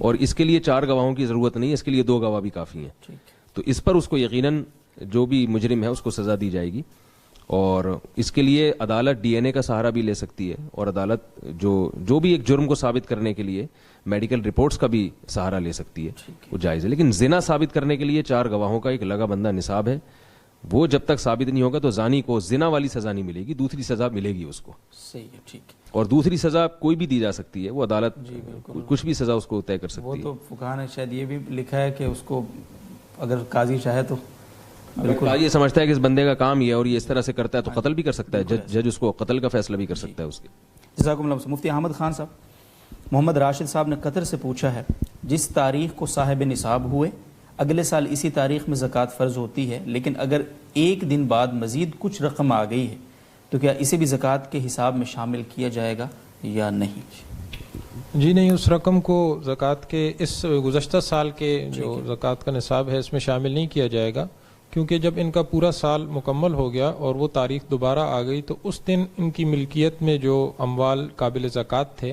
اور اس کے لیے 4 گواہوں کی ضرورت نہیں ہے, اس کے لیے 2 گواہ بھی کافی ہیں. تو اس پر اس کو یقیناً جو بھی مجرم ہے اس کو سزا دی جائے گی, اور اس کے لیے عدالت ڈی این اے کا سہارا بھی لے سکتی ہے, اور عدالت جو بھی ایک جرم کو ثابت کرنے کے لیے میڈیکل رپورٹس کا بھی سہارا لے سکتی ہے, وہ جائز ہے. لیکن زنا ثابت کرنے کے لیے 4 گواہوں کا ایک لگا بندہ نصاب ہے, وہ جب تک ثابت نہیں ہوگا تو زانی کو زنا والی سزا نہیں ملے گی, دوسری سزا ملے گی اس کو. صحیح ہے, ٹھیک. اور دوسری سزا کوئی بھی دی جا سکتی ہے, وہ عدالت کچھ بھی سزا اس کو طے کر سکتی ہے. وہ تو فقہاء نے شاید یہ بھی لکھا ہے کہ اس کو اگر قاضی چاہے تو قاضی یہ سمجھتا ہے کہ اس بندے کا کام یہ ہے اور یہ اس طرح سے کرتا ہے تو قتل بھی کر سکتا ہے, جج اس کو قتل کا فیصلہ بھی کر سکتا ہے اس کے. جزاکم اللہ. مفتی احمد خان صاحب, محمد راشد صاحب نے قطر سے پوچھا ہے, جس تاریخ کو صاحب نصاب ہوئے اگلے سال اسی تاریخ میں زکوٰۃ فرض ہوتی ہے, لیکن اگر ایک دن بعد مزید کچھ رقم آ گئی ہے تو کیا اسے بھی زکوٰۃ کے حساب میں شامل کیا جائے گا یا نہیں؟ جی نہیں, اس رقم کو زکوٰۃ کے اس گزشتہ سال کے جو زکوٰۃ کا نصاب ہے اس میں شامل نہیں کیا جائے گا, کیونکہ جب ان کا پورا سال مکمل ہو گیا اور وہ تاریخ دوبارہ آ گئی تو اس دن ان کی ملکیت میں جو اموال قابل زکوٰۃ تھے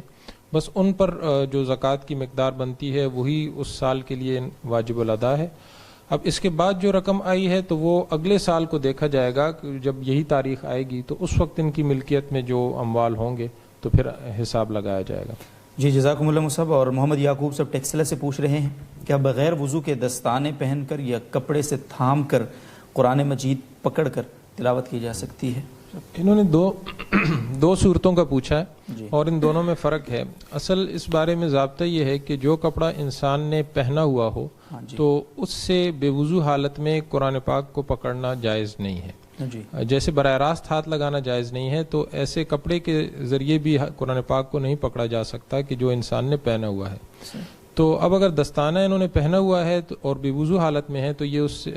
بس ان پر جو زکوٰۃ کی مقدار بنتی ہے وہی اس سال کے لیے واجب الادا ہے. اب اس کے بعد جو رقم آئی ہے تو وہ اگلے سال کو دیکھا جائے گا, جب یہی تاریخ آئے گی تو اس وقت ان کی ملکیت میں جو اموال ہوں گے تو پھر حساب لگایا جائے گا. جی جزاکم اللہ مصعب. اور محمد یعقوب صاحب ٹیکسلا سے پوچھ رہے ہیں, کیا بغیر وضو کے دستانے پہن کر یا کپڑے سے تھام کر قرآن مجید پکڑ کر تلاوت کی جا سکتی ہے؟ انہوں نے دو صورتوں کا پوچھا ہے اور ان دونوں میں فرق ہے. اصل اس بارے میں ضابطہ یہ ہے کہ جو کپڑا انسان نے پہنا ہوا ہو تو اس سے بے وضو حالت میں قرآن پاک کو پکڑنا جائز نہیں ہے. جیسے براہ راست ہاتھ لگانا جائز نہیں ہے, تو ایسے کپڑے کے ذریعے بھی قرآن پاک کو نہیں پکڑا جا سکتا کہ جو انسان نے پہنا ہوا ہے. تو اب اگر دستانہ انہوں نے پہنا ہوا ہے اور بے وضو حالت میں ہے تو یہ اس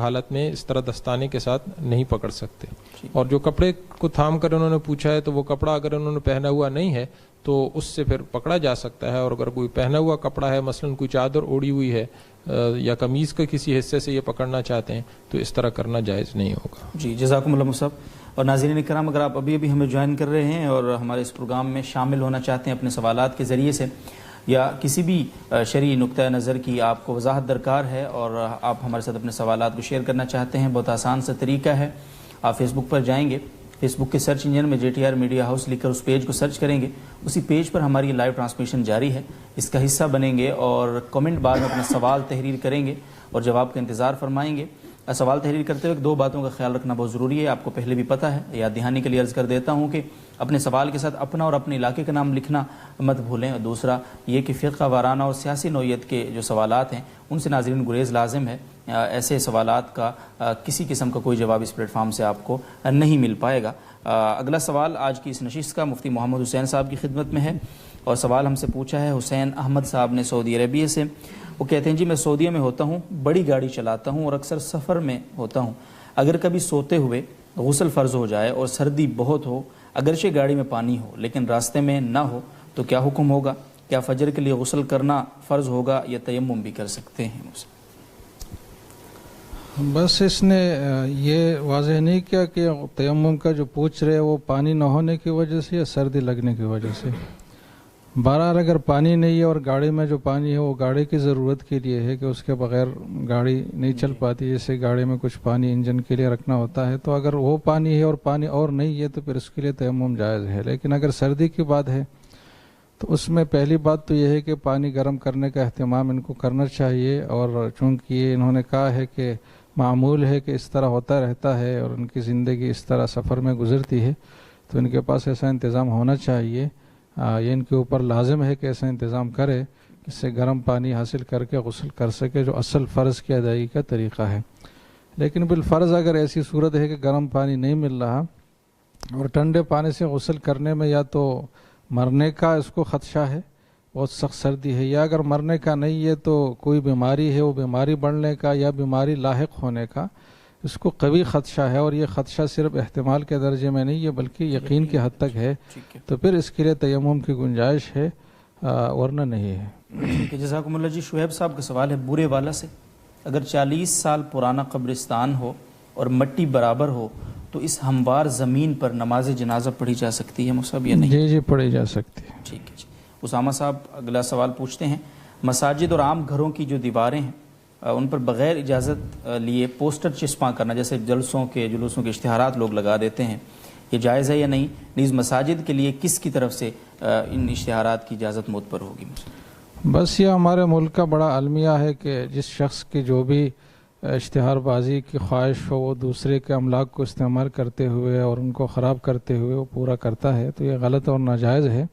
حالت میں اس طرح دستانے کے ساتھ نہیں پکڑ سکتے. اور جو کپڑے کو تھام کر انہوں نے پوچھا ہے تو وہ کپڑا اگر انہوں نے پہنا ہوا نہیں ہے تو اس سے پھر پکڑا جا سکتا ہے, اور اگر کوئی پہنا ہوا کپڑا ہے, مثلا کوئی چادر اوڑی ہوئی ہے یا قمیض کے کسی حصے سے یہ پکڑنا چاہتے ہیں تو اس طرح کرنا جائز نہیں ہوگا. جی جزاکم اللہ مصعب. اور ناظرین کرام, اگر آپ ابھی ہمیں جوائن کر رہے ہیں اور ہمارے اس پروگرام میں شامل ہونا چاہتے ہیں اپنے سوالات کے ذریعے سے, یا کسی بھی شرعی نقطہ نظر کی آپ کو وضاحت درکار ہے اور آپ ہمارے ساتھ اپنے سوالات کو شیئر کرنا چاہتے ہیں, بہت آسان سا طریقہ ہے. آپ فیس بک پر جائیں گے, فیس بک کے سرچ انجن میں JTR میڈیا ہاؤس لکھ کر اس پیج کو سرچ کریں گے, اسی پیج پر ہماری لائیو ٹرانسمیشن جاری ہے, اس کا حصہ بنیں گے اور کمنٹ بار میں اپنا سوال تحریر کریں گے اور جواب کا انتظار فرمائیں گے. سوال تحریر کرتے وقت 2 باتوں کا خیال رکھنا بہت ضروری ہے, آپ کو پہلے بھی پتہ ہے, یاد دہانی کے لیے عرض کر دیتا ہوں کہ اپنے سوال کے ساتھ اپنا اور اپنے علاقے کا نام لکھنا مت بھولیں. اور دوسرا یہ کہ فرقہ وارانہ اور سیاسی نوعیت کے جو سوالات ہیں ان سے ناظرین گریز لازم ہے. ایسے سوالات کا کسی قسم کا کوئی جواب اس پلیٹ فارم سے آپ کو نہیں مل پائے گا. اگلا سوال آج کی اس نشست کا مفتی محمد حسین صاحب کی خدمت میں ہے, اور سوال ہم سے پوچھا ہے حسین احمد صاحب نے سعودی عربیہ سے. وہ کہتے ہیں جی میں سعودیہ میں ہوتا ہوں، بڑی گاڑی چلاتا ہوں اور اکثر سفر میں ہوتا ہوں، اگر کبھی سوتے ہوئے غسل فرض ہو جائے اور سردی بہت ہو، اگرچہ گاڑی میں پانی ہو لیکن راستے میں نہ ہو، تو کیا حکم ہوگا؟ کیا فجر کے لیے غسل کرنا فرض ہوگا یا تیمم بھی کر سکتے ہیں؟ بس اس نے یہ واضح نہیں کیا کہ تیمم کا جو پوچھ رہے وہ پانی نہ ہونے کی وجہ سے یا سردی لگنے کی وجہ سے۔ بہرحال اگر پانی نہیں ہے اور گاڑی میں جو پانی ہے وہ گاڑی کی ضرورت کے لیے ہے کہ اس کے بغیر گاڑی نہیں چل پاتی، جیسے گاڑی میں کچھ پانی انجن کے لیے رکھنا ہوتا ہے، تو اگر وہ پانی ہے اور پانی اور نہیں ہے تو پھر اس کے لیے تیمم جائز ہے۔ لیکن اگر سردی کی بات ہے تو اس میں پہلی بات تو یہ ہے کہ پانی گرم کرنے کا اہتمام ان کو کرنا چاہیے، اور چونکہ یہ انہوں نے کہا ہے کہ معمول ہے کہ اس طرح ہوتا رہتا ہے اور ان کی زندگی اس طرح سفر میں گزرتی ہے، تو ان کے پاس ایسا انتظام ہونا چاہیے۔ یہ ان کے اوپر لازم ہے کہ ایسا انتظام کرے اس سے گرم پانی حاصل کر کے غسل کر سکے، جو اصل فرض کی ادائیگی کا طریقہ ہے۔ لیکن بالفرض اگر ایسی صورت ہے کہ گرم پانی نہیں مل رہا اور ٹھنڈے پانی سے غسل کرنے میں یا تو مرنے کا اس کو خدشہ ہے، بہت سخت سردی ہے، یا اگر مرنے کا نہیں ہے تو کوئی بیماری ہے، وہ بیماری بڑھنے کا یا بیماری لاحق ہونے کا اس کو قوی خدشہ ہے، اور یہ خدشہ صرف احتمال کے درجے میں نہیں ہے بلکہ یقین کی حد تک ہے، تو پھر اس کے لیے تیمم کی گنجائش ہے، ورنہ نہیں ہے۔ جزاکم اللہ جی۔ شعیب صاحب کا سوال ہے بورے والا سے، اگر 40 سال پرانا قبرستان ہو اور مٹی برابر ہو تو اس ہموار زمین پر نماز جنازہ پڑھی جا سکتی ہے مصعب یا نہیں؟ جی پڑھی جا سکتی ہے۔ ٹھیک ہے جی۔ اسامہ صاحب اگلا سوال پوچھتے ہیں، مساجد اور عام گھروں کی جو دیواریں ہیں ان پر بغیر اجازت لیے پوسٹر چسپاں کرنا، جیسے جلسوں کے اشتہارات لوگ لگا دیتے ہیں، یہ جائز ہے یا نہیں؟ نیز مساجد کے لیے کس کی طرف سے ان اشتہارات کی اجازت معتبر ہوگی؟ بس یہ ہمارے ملک کا بڑا المیہ ہے کہ جس شخص کی جو بھی اشتہار بازی کی خواہش ہو وہ دوسرے کے املاک کو استعمال کرتے ہوئے اور ان کو خراب کرتے ہوئے وہ پورا کرتا ہے، تو یہ غلط اور ناجائز ہے۔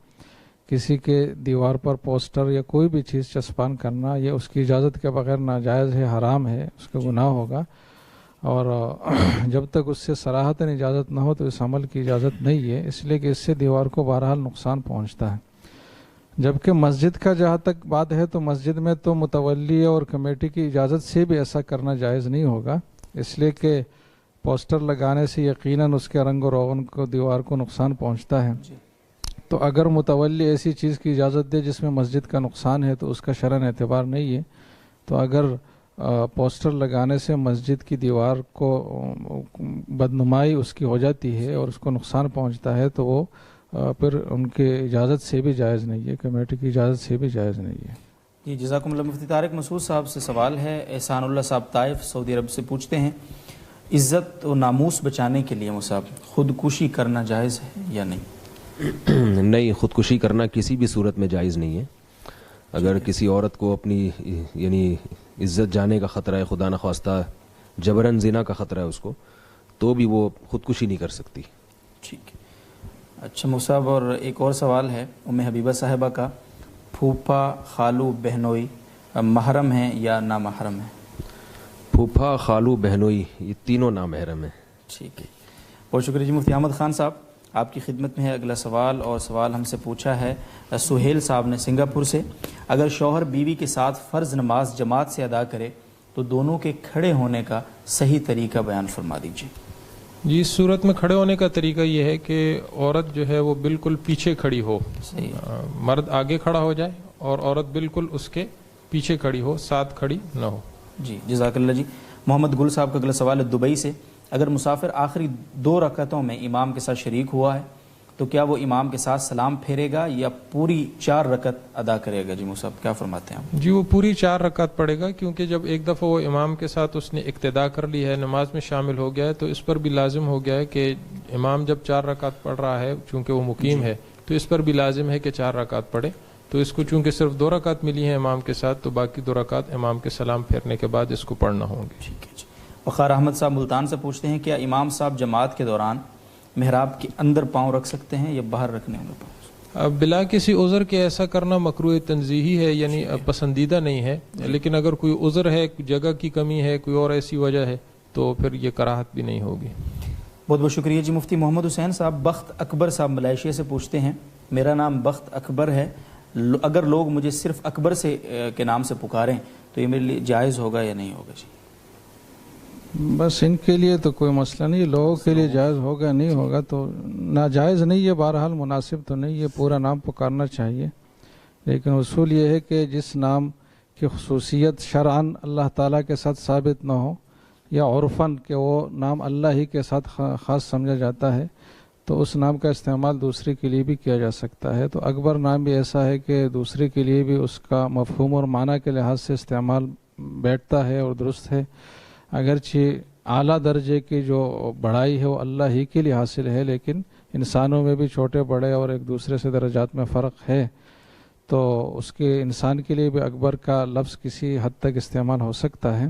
کسی کے دیوار پر پوسٹر یا کوئی بھی چیز چسپان کرنا یہ اس کی اجازت کے بغیر ناجائز ہے، حرام ہے، اس کا گناہ ہوگا، اور جب تک اس سے صراحتاً اجازت نہ ہو تو اس عمل کی اجازت نہیں ہے، اس لیے کہ اس سے دیوار کو بہرحال نقصان پہنچتا ہے۔ جبکہ مسجد کا جہاں تک بات ہے تو مسجد میں تو متولی اور کمیٹی کی اجازت سے بھی ایسا کرنا جائز نہیں ہوگا، اس لیے کہ پوسٹر لگانے سے یقیناً اس کے رنگ و روغن کو دیوار کو نقصان پہنچتا ہے، تو اگر متولی ایسی چیز کی اجازت دے جس میں مسجد کا نقصان ہے تو اس کا شرعاً اعتبار نہیں ہے۔ تو اگر پوسٹر لگانے سے مسجد کی دیوار کو بدنمائی اس کی ہو جاتی ہے اور اس کو نقصان پہنچتا ہے تو وہ پھر ان کی اجازت سے بھی جائز نہیں ہے، کمیٹی کی اجازت سے بھی جائز نہیں ہے۔ جی جزاکم اللہ۔ مفتی طارق مسعود صاحب سے سوال ہے، احسان اللہ صاحب طائف سعودی عرب سے پوچھتے ہیں، عزت و ناموس بچانے کے لیے مصعب خودکشی کرنا جائز ہے یا نہیں؟ نہیں، خودکشی کرنا کسی بھی صورت میں جائز نہیں ہے۔ اگر کسی عورت کو اپنی یعنی عزت جانے کا خطرہ ہے، خدا نخواستہ جبراً زنا کا خطرہ ہے اس کو، تو بھی وہ خودکشی نہیں کر سکتی۔ ٹھیک ہے، اچھا مصعب۔ اور ایک اور سوال ہے ام حبیبہ صاحبہ کا، پھوپھا، خالو، بہنوئی محرم ہیں یا نامحرم ہیں؟ پھوپھا، خالو، بہنوئی یہ تینوں نامحرم ہیں۔ ٹھیک ہے، بہت شکریہ جی۔ مفتی احمد خان صاحب آپ کی خدمت میں ہے اگلا سوال، اور سوال ہم سے پوچھا ہے سہیل صاحب نے سنگاپور سے، اگر شوہر بیوی کے ساتھ فرض نماز جماعت سے ادا کرے تو دونوں کے کھڑے ہونے کا صحیح طریقہ بیان فرما دیجیے۔ جی، اس صورت میں کھڑے ہونے کا طریقہ یہ ہے کہ عورت جو ہے وہ بالکل پیچھے کھڑی ہو، مرد آگے کھڑا ہو جائے اور عورت بالکل اس کے پیچھے کھڑی ہو، ساتھ کھڑی نہ ہو۔ جی جزاک اللہ جی۔ محمد گل صاحب کا اگلا سوال ہے دبئی سے، اگر مسافر آخری 2 رکعتوں میں امام کے ساتھ شریک ہوا ہے تو کیا وہ امام کے ساتھ سلام پھیرے گا یا پوری 4 رکعت ادا کرے گا؟ جی مصعب کیا فرماتے ہیں آپ؟ جی، وہ پوری 4 رکعت پڑھے گا، کیونکہ جب ایک دفعہ وہ امام کے ساتھ اس نے اقتدا کر لی ہے، نماز میں شامل ہو گیا ہے، تو اس پر بھی لازم ہو گیا ہے کہ امام جب 4 رکعت پڑھ رہا ہے، چونکہ وہ مقیم ہے تو اس پر بھی لازم ہے کہ 4 رکعت پڑھے، تو اس کو چونکہ صرف 2 رکعت ملی ہیں امام کے ساتھ، تو باقی 2 رکعت امام کے سلام پھیرنے کے بعد اس کو پڑھنا ہوں گے۔ ٹھیک ہے جی۔ وقار احمد صاحب ملتان سے پوچھتے ہیں، کیا امام صاحب جماعت کے دوران محراب کے اندر پاؤں رکھ سکتے ہیں یا باہر رکھنے ہوں گے پاؤں؟ بلا کسی عذر کے ایسا کرنا مکروہ تنزیہی ہے، یعنی پسندیدہ نہیں ہے، لیکن اگر کوئی عذر ہے، جگہ کی کمی ہے، کوئی اور ایسی وجہ ہے تو پھر یہ کراہت بھی نہیں ہوگی۔ بہت بہت شکریہ جی۔ مفتی محمد حسین صاحب بخت اکبر صاحب ملائیشیا سے پوچھتے ہیں، میرا نام بخت اکبر ہے، اگر لوگ مجھے صرف اکبر سے کے نام سے پکاریں تو یہ میرے لیے جائز ہوگا یا نہیں ہوگا؟ جی بس ان کے لیے تو کوئی مسئلہ نہیں، لوگوں کے لیے جائز ہوگا نہیں ہوگا تو ناجائز نہیں ہے، بہرحال مناسب تو نہیں ہے، پورا نام پکارنا چاہیے، لیکن اصول یہ ہے کہ جس نام کی خصوصیت شرعاً اللہ تعالیٰ کے ساتھ ثابت نہ ہو یا عرفاً کہ وہ نام اللہ ہی کے ساتھ خاص سمجھا جاتا ہے تو اس نام کا استعمال دوسرے کے لیے بھی کیا جا سکتا ہے۔ تو اکبر نام بھی ایسا ہے کہ دوسرے کے لیے بھی اس کا مفہوم اور معنی کے لحاظ سے استعمال بیٹھتا ہے اور درست ہے، اگرچہ اعلیٰ درجے کی جو بڑائی ہے وہ اللہ ہی کے لیے حاصل ہے، لیکن انسانوں میں بھی چھوٹے بڑے اور ایک دوسرے سے درجات میں فرق ہے، تو اس کے انسان کے لیے بھی اکبر کا لفظ کسی حد تک استعمال ہو سکتا ہے،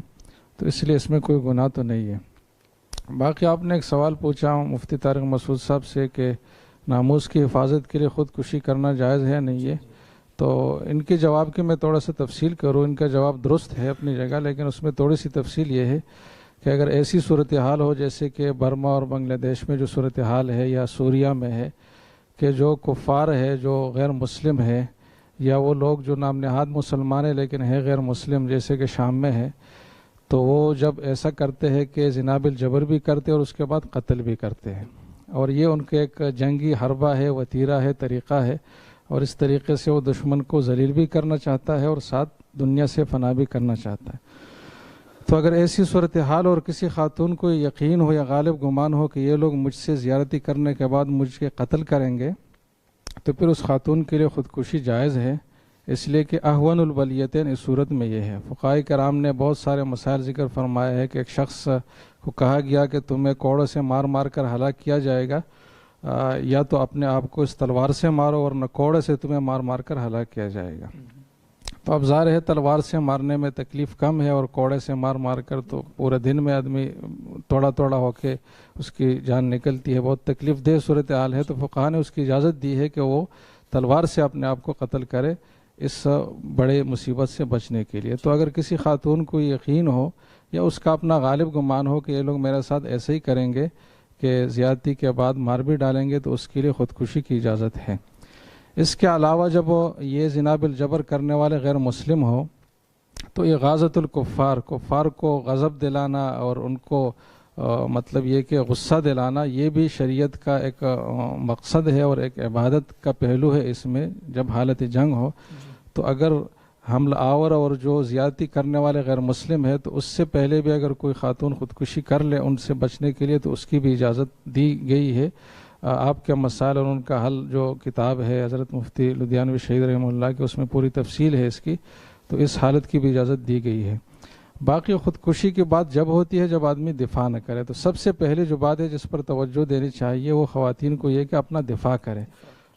تو اس لیے اس میں کوئی گناہ تو نہیں ہے۔ باقی آپ نے ایک سوال پوچھا مفتی طارق مسعود صاحب سے کہ ناموس کی حفاظت کے لیے خودکشی کرنا جائز ہے یا نہیں ہے، تو ان کے جواب کی میں تھوڑا سا تفصیل کروں۔ ان کا جواب درست ہے اپنی جگہ، لیکن اس میں تھوڑی سی تفصیل یہ ہے کہ اگر ایسی صورتحال ہو جیسے کہ برما اور بنگلہ دیش میں جو صورتحال ہے یا سوریا میں ہے کہ جو کفار ہے، جو غیر مسلم ہے، یا وہ لوگ جو نام نہاد مسلمان ہیں لیکن ہے غیر مسلم، جیسے کہ شام میں ہے، تو وہ جب ایسا کرتے ہیں کہ زنا بالجبر بھی کرتے اور اس کے بعد قتل بھی کرتے ہیں، اور یہ ان کے ایک جنگی حربہ ہے، وتیرہ ہے، طریقہ ہے، اور اس طریقے سے وہ دشمن کو ذلیل بھی کرنا چاہتا ہے اور ساتھ دنیا سے فنا بھی کرنا چاہتا ہے۔ تو اگر ایسی صورتحال اور کسی خاتون کو یقین ہو یا غالب گمان ہو کہ یہ لوگ مجھ سے زیارتی کرنے کے بعد مجھ کے قتل کریں گے، تو پھر اس خاتون کے لیے خودکشی جائز ہے، اس لیے کہ احون البلیتین اس صورت میں یہ ہے۔ فقہاء کرام نے بہت سارے مسائل ذکر فرمایا ہے کہ ایک شخص کو کہا گیا کہ تمہیں کوڑوں سے مار مار کر ہلاک کیا جائے گا، یا تو اپنے آپ کو اس تلوار سے مارو ورنہ کوڑے سے تمہیں مار مار کر ہلاک کیا جائے گا۔ تو اب ظاہر ہے تلوار سے مارنے میں تکلیف کم ہے، اور کوڑے سے مار مار کر تو پورے دن میں آدمی توڑا توڑا ہو کے اس کی جان نکلتی ہے، بہت تکلیف دہ صورتحال ہے۔ تو فقہاء نے اس کی اجازت دی ہے کہ وہ تلوار سے اپنے آپ کو قتل کرے اس بڑے مصیبت سے بچنے کے لیے۔ تو اگر کسی خاتون کو یقین ہو یا اس کا اپنا غالب گمان ہو کہ یہ لوگ میرے ساتھ ایسے ہی کریں گے کہ زیادتی کے بعد مار بھی ڈالیں گے، تو اس کے لیے خودکشی کی اجازت ہے۔ اس کے علاوہ جب یہ زنا بالجبر کرنے والے غیر مسلم ہو تو یہ غازت الکفار، کفار کو غضب دلانا اور ان کو مطلب یہ کہ غصہ دلانا، یہ بھی شریعت کا ایک مقصد ہے اور ایک عبادت کا پہلو ہے اس میں۔ جب حالت جنگ ہو تو اگر حمل آور اور جو زیادتی کرنے والے غیر مسلم ہے تو اس سے پہلے بھی اگر کوئی خاتون خودکشی کر لے ان سے بچنے کے لیے تو اس کی بھی اجازت دی گئی ہے۔ آپ کے مسائل اور ان کا حل جو کتاب ہے حضرت مفتی لدھیانوی شہید رحمہ اللہ کی، اس میں پوری تفصیل ہے اس کی، تو اس حالت کی بھی اجازت دی گئی ہے۔ باقی خودکشی کی بات جب ہوتی ہے جب آدمی دفاع نہ کرے، تو سب سے پہلے جو بات ہے جس پر توجہ دینی چاہیے وہ خواتین کو یہ کہ اپنا دفاع کرے،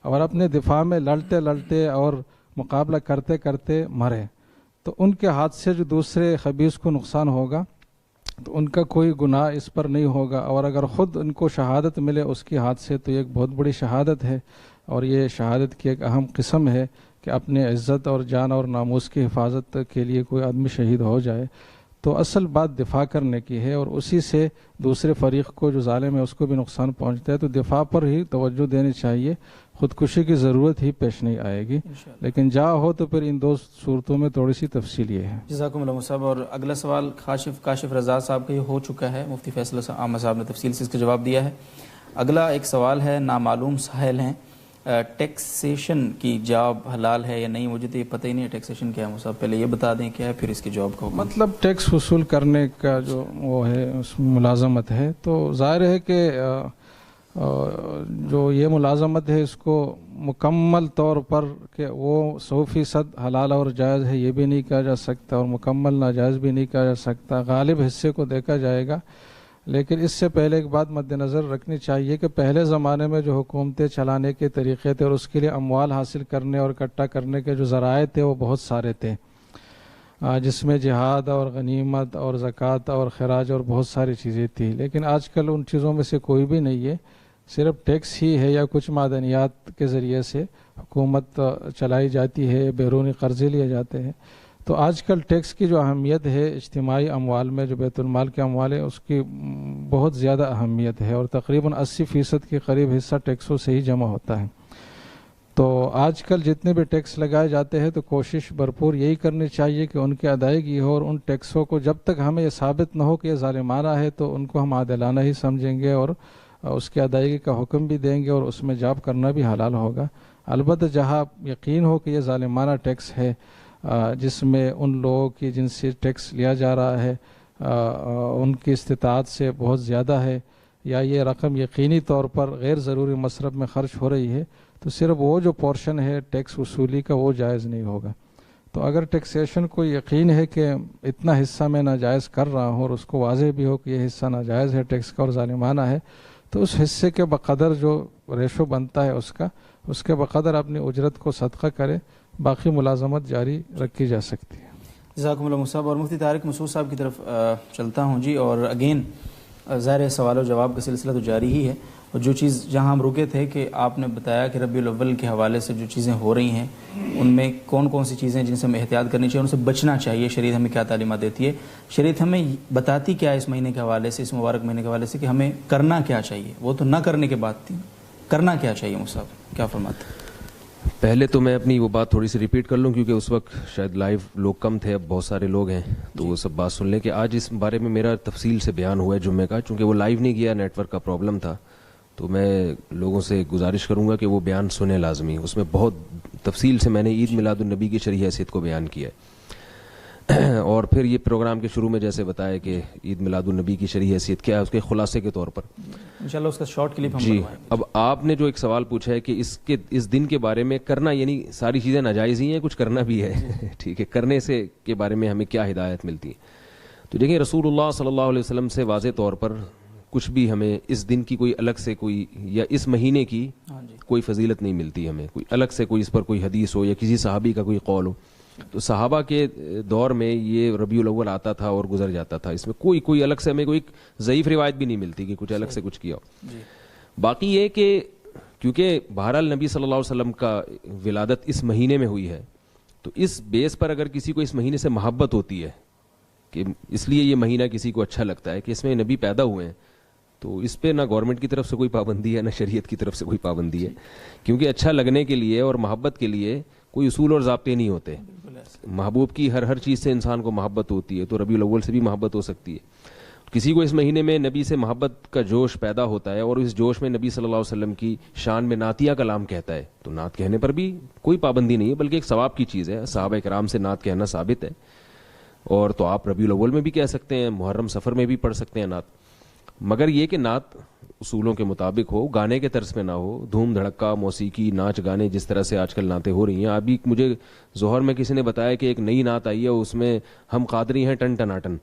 اور اپنے دفاع میں لڑتے لڑتے اور مقابلہ کرتے کرتے مرے، تو ان کے ہاتھ سے جو دوسرے خبیث کو نقصان ہوگا تو ان کا کوئی گناہ اس پر نہیں ہوگا، اور اگر خود ان کو شہادت ملے اس کے ہاتھ سے تو یہ ایک بہت بڑی شہادت ہے، اور یہ شہادت کی ایک اہم قسم ہے کہ اپنے عزت اور جان اور ناموس کی حفاظت کے لیے کوئی آدمی شہید ہو جائے۔ تو اصل بات دفاع کرنے کی ہے، اور اسی سے دوسرے فریق کو جو ظالم ہے اس کو بھی نقصان پہنچتا ہے، تو دفاع پر ہی توجہ دینی چاہیے، خودکشی کی ضرورت ہی پیش نہیں آئے گی، لیکن جہاں ہو تو پھر ان دو صورتوں میں تھوڑی سی تفصیل یہ ہے۔ جزاکم اللہ صاحب۔ اور اگلا سوال کاشف رضا صاحب کا یہ ہو چکا ہے، مفتی فیصل احمد صاحب نے تفصیل سے اس کا جواب دیا ہے۔ اگلا ایک سوال ہے، نامعلوم سائل ہیں، ٹیکسیشن کی جاب حلال ہے یا نہیں؟ مجھے تو یہ پتہ ہی نہیں ہے ٹیکسیشن کیا ہے، صاحب پہلے یہ بتا دیں کیا ہے پھر اس کے جواب کا۔ مطلب ٹیکس وصول کرنے کا جو وہ ہے اس میں ملازمت ہے، تو ظاہر ہے کہ جو یہ ملازمت ہے اس کو مکمل طور پر کہ وہ 100% حلال اور جائز ہے یہ بھی نہیں کہا جا سکتا، اور مکمل ناجائز بھی نہیں کہا جا سکتا، غالب حصے کو دیکھا جائے گا۔ لیکن اس سے پہلے ایک بات مد نظر رکھنی چاہیے کہ پہلے زمانے میں جو حکومتیں چلانے کے طریقے تھے اور اس کے لیے اموال حاصل کرنے اور اکٹھا کرنے کے جو ذرائع تھے وہ بہت سارے تھے، جس میں جہاد اور غنیمت اور زکوٰۃ اور خراج اور بہت ساری چیزیں تھیں، لیکن آج کل ان چیزوں میں سے کوئی بھی نہیں ہے، صرف ٹیکس ہی ہے یا کچھ معدنیات کے ذریعے سے حکومت چلائی جاتی ہے، بیرونی قرضے لیے جاتے ہیں۔ تو آج کل ٹیکس کی جو اہمیت ہے اجتماعی اموال میں، جو بیت المال کے اموال ہے، اس کی بہت زیادہ اہمیت ہے، اور تقریباً 80% کے قریب حصہ ٹیکسوں سے ہی جمع ہوتا ہے۔ تو آج کل جتنے بھی ٹیکس لگائے جاتے ہیں تو کوشش بھرپور یہی کرنی چاہیے کہ ان کی ادائیگی ہو، اور ان ٹیکسوں کو جب تک ہمیں یہ ثابت نہ ہو کہ یہ ظالمانہ ہے تو ان کو ہم عادلانہ ہی سمجھیں گے اور اس کی ادائیگی کا حکم بھی دیں گے، اور اس میں جاب کرنا بھی حلال ہوگا۔ البتہ جہاں یقین ہو کہ یہ ظالمانہ ٹیکس ہے، جس میں ان لوگوں کی جن سے ٹیکس لیا جا رہا ہے ان کی استطاعت سے بہت زیادہ ہے، یا یہ رقم یقینی طور پر غیر ضروری مصرف میں خرچ ہو رہی ہے، تو صرف وہ جو پورشن ہے ٹیکس وصولی کا وہ جائز نہیں ہوگا۔ تو اگر ٹیکسیشن کو یقین ہے کہ اتنا حصہ میں ناجائز کر رہا ہوں، اور اس کو واضح بھی ہو کہ یہ حصہ ناجائز ہے ٹیکس کا اور ظالمانہ ہے، تو اس حصے کے بقدر جو ریشو بنتا ہے اس کے بقدر اپنی اجرت کو صدقہ کرے، باقی ملازمت جاری رکھی جا سکتی ہے۔ جزاکم اللہ صاحب۔ اور مفتی طارق مسعود صاحب کی طرف چلتا ہوں جی، اور اگین ظاہر سوال و جواب کا سلسلہ تو جاری ہی ہے، اور جو چیز جہاں ہم رکے تھے کہ آپ نے بتایا کہ ربیع الاول کے حوالے سے جو چیزیں ہو رہی ہیں ان میں کون کون سی چیزیں جن سے ہمیں احتیاط کرنی چاہیے، ان سے بچنا چاہیے، شریعت ہمیں کیا تعلیمات دیتی ہے، شریعت ہمیں بتاتی کیا ہے اس مہینے کے حوالے سے، اس مبارک مہینے کے حوالے سے، کہ ہمیں کرنا کیا چاہیے، وہ تو نہ کرنے کے بعد تھی، کرنا کیا چاہیے صاحب، کیا فرماتے ہیں؟ پہلے تو میں اپنی وہ بات تھوڑی سی ریپیٹ کر لوں، کیونکہ اس وقت شاید لائیو لوگ کم تھے، اب بہت سارے لوگ ہیں تو وہ سب بات سن لیں کہ آج اس بارے میں میرا تفصیل سے بیان ہوا ہے جمعے کا، چونکہ وہ لائیو نہیں کیا، نیٹ ورک کا پرابلم تھا، تو میں لوگوں سے گزارش کروں گا کہ وہ بیان سنیں لازمی، اس میں بہت تفصیل سے میں نے عید میلاد النبی کی شرعی حیثیت کو بیان کیا ہے، اور پھر یہ پروگرام کے شروع میں جیسے بتایا کہ عید میلاد النبی کی شرعی حیثیت کیا ہے، اس کے خلاصے کے طور پر انشاءاللہ اس کا شارٹ کلپ ہم جی۔ بنوائیں گے۔ اب آپ نے جو ایک سوال پوچھا ہے کہ اس دن کے بارے میں کرنا، یعنی ساری چیزیں ناجائز ہی ہیں، کچھ کرنا بھی ہے ٹھیک ہے، کرنے سے کے بارے میں ہمیں کیا ہدایت ملتی ہے؟ تو دیکھیں رسول اللہ صلی اللہ علیہ وسلم سے واضح طور پر کچھ بھی ہمیں اس دن کی کوئی الگ سے کوئی، یا اس مہینے کی کوئی فضیلت نہیں ملتی ہمیں، کوئی الگ سے کوئی اس پر کوئی حدیث ہو یا کسی صحابی کا کوئی قول ہو۔ تو صحابہ کے دور میں یہ ربیع الاول آتا تھا اور گزر جاتا تھا، اس میں کوئی الگ سے ہمیں کوئی ضعیف روایت بھی نہیں ملتی کہ کچھ الگ سے کچھ کیا ہو۔ باقی یہ کہ کیونکہ بہرحال نبی صلی اللہ علیہ وسلم کا ولادت اس مہینے میں ہوئی ہے، تو اس بیس پر اگر کسی کو اس مہینے سے محبت ہوتی ہے کہ اس لیے یہ مہینہ کسی کو اچھا لگتا ہے کہ اس میں نبی پیدا ہوئے ہیں، تو اس پہ نہ گورنمنٹ کی طرف سے کوئی پابندی ہے نہ شریعت کی طرف سے کوئی پابندی ہے، کیونکہ اچھا لگنے کے لیے اور محبت کے لیے کوئی اصول اور ضابطے نہیں ہوتے۔ محبوب کی ہر چیز سے انسان کو محبت ہوتی ہے، تو ربیع الاول سے بھی محبت ہو سکتی ہے۔ کسی کو اس مہینے میں نبی سے محبت کا جوش پیدا ہوتا ہے اور اس جوش میں نبی صلی اللہ علیہ وسلم کی شان میں نعتیہ کلام کہتا ہے، تو نعت کہنے پر بھی کوئی پابندی نہیں ہے، بلکہ ایک ثواب کی چیز ہے، صحابہ کرام سے نعت کہنا ثابت ہے، اور تو آپ ربیع الاول میں بھی کہہ سکتے ہیں، محرم سفر میں بھی پڑھ سکتے ہیں نعت، مگر یہ کہ نعت اصولوں کے مطابق ہو، گانے کے طرز میں نہ ہو، دھوم دھڑکا موسیقی ناچ گانے جس طرح سے آج کل نعتیں ہو رہی ہیں۔ ابھی مجھے ظہر میں کسی نے بتایا کہ ایک نئی نعت آئی ہے، اس میں ہم قادری ہیں ٹن ٹناٹن،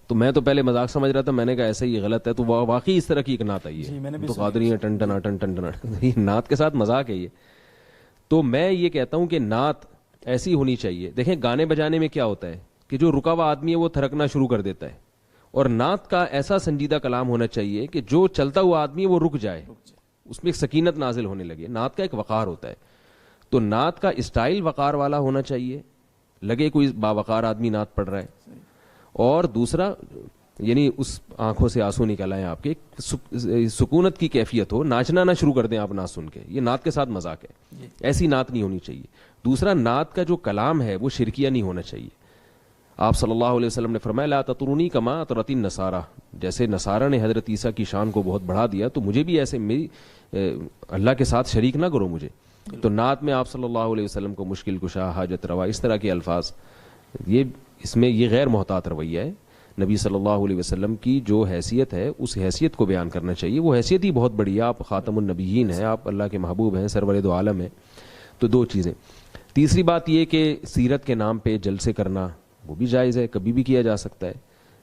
تو میں تو پہلے مذاق سمجھ رہا تھا، میں نے کہا ایسا ہی غلط ہے، تو واقعی اس طرح کی ایک نعت آئی ہے، تو قادری ہیں ٹن ٹناٹن ٹن ٹناٹن، یہ نعت کے ساتھ مذاق ہے یہ۔ تو میں یہ کہتا ہوں کہ نعت ایسی ہونی چاہیے۔ دیکھیں گانے بجانے میں کیا ہوتا ہے کہ جو رکا ہوا آدمی ہے وہ تھرکنا شروع کر دیتا ہے، اور نعت کا ایسا سنجیدہ کلام ہونا چاہیے کہ جو چلتا ہوا آدمی ہے وہ رک جائے، اس میں ایک سکینت نازل ہونے لگے۔ نعت کا ایک وقار ہوتا ہے، تو نعت کا اسٹائل وقار والا ہونا چاہیے، لگے کوئی باوقار آدمی نعت پڑھ رہا ہے، اور دوسرا یعنی اس آنکھوں سے آنسو نکل آئے آپ کے، سکونت کی کیفیت ہو، ناچنا نہ شروع کر دیں آپ نعت سن کے، یہ نعت کے ساتھ مذاق ہے، ایسی نعت نہیں ہونی چاہیے۔ دوسرا نعت کا جو کلام ہے وہ شرکیہ نہیں ہونا چاہیے۔ آپ صلی اللہ علیہ وسلم نے فرمایا لا تطرونی کما اطرت النصارى، جیسے نصارہ نے حضرت عیسیٰ کی شان کو بہت بڑھا دیا، تو مجھے بھی ایسے میری اللہ کے ساتھ شریک نہ کرو مجھے۔ تو نعت میں آپ صلی اللہ علیہ وسلم کو مشکل کشا، حاجت روا، اس طرح کے الفاظ، یہ اس میں یہ غیر محتاط رویہ ہے۔ نبی صلی اللہ علیہ وسلم کی جو حیثیت ہے اس حیثیت کو بیان کرنا چاہیے، وہ حیثیت ہی بہت بڑی ہے، آپ خاتم النبیین ہیں، آپ اللہ کے محبوب ہیں، سرور دو عالم ہیں۔ تو دو چیزیں۔ تیسری بات یہ کہ سیرت کے نام پہ جلسے کرنا وہ بھی جائز ہے، کبھی بھی کیا جا سکتا ہے۔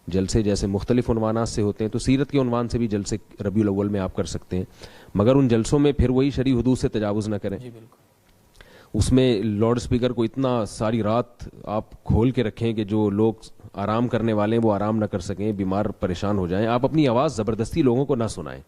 جلسے جیسے مختلف عنوانات سے ہوتے ہیں، تو سیرت کے عنوان سے بھی جلسے ربیع الاول میں آپ کر سکتے ہیں، مگر ان جلسوں میں پھر وہی شرعی حدود سے تجاوز نہ کریں۔ اس میں لاؤڈ اسپیکر کو اتنا ساری رات آپ کھول کے رکھیں کہ جو لوگ آرام کرنے والے ہیں وہ آرام نہ کر سکیں، بیمار پریشان ہو جائیں۔ آپ اپنی آواز زبردستی لوگوں کو نہ سنائیں۔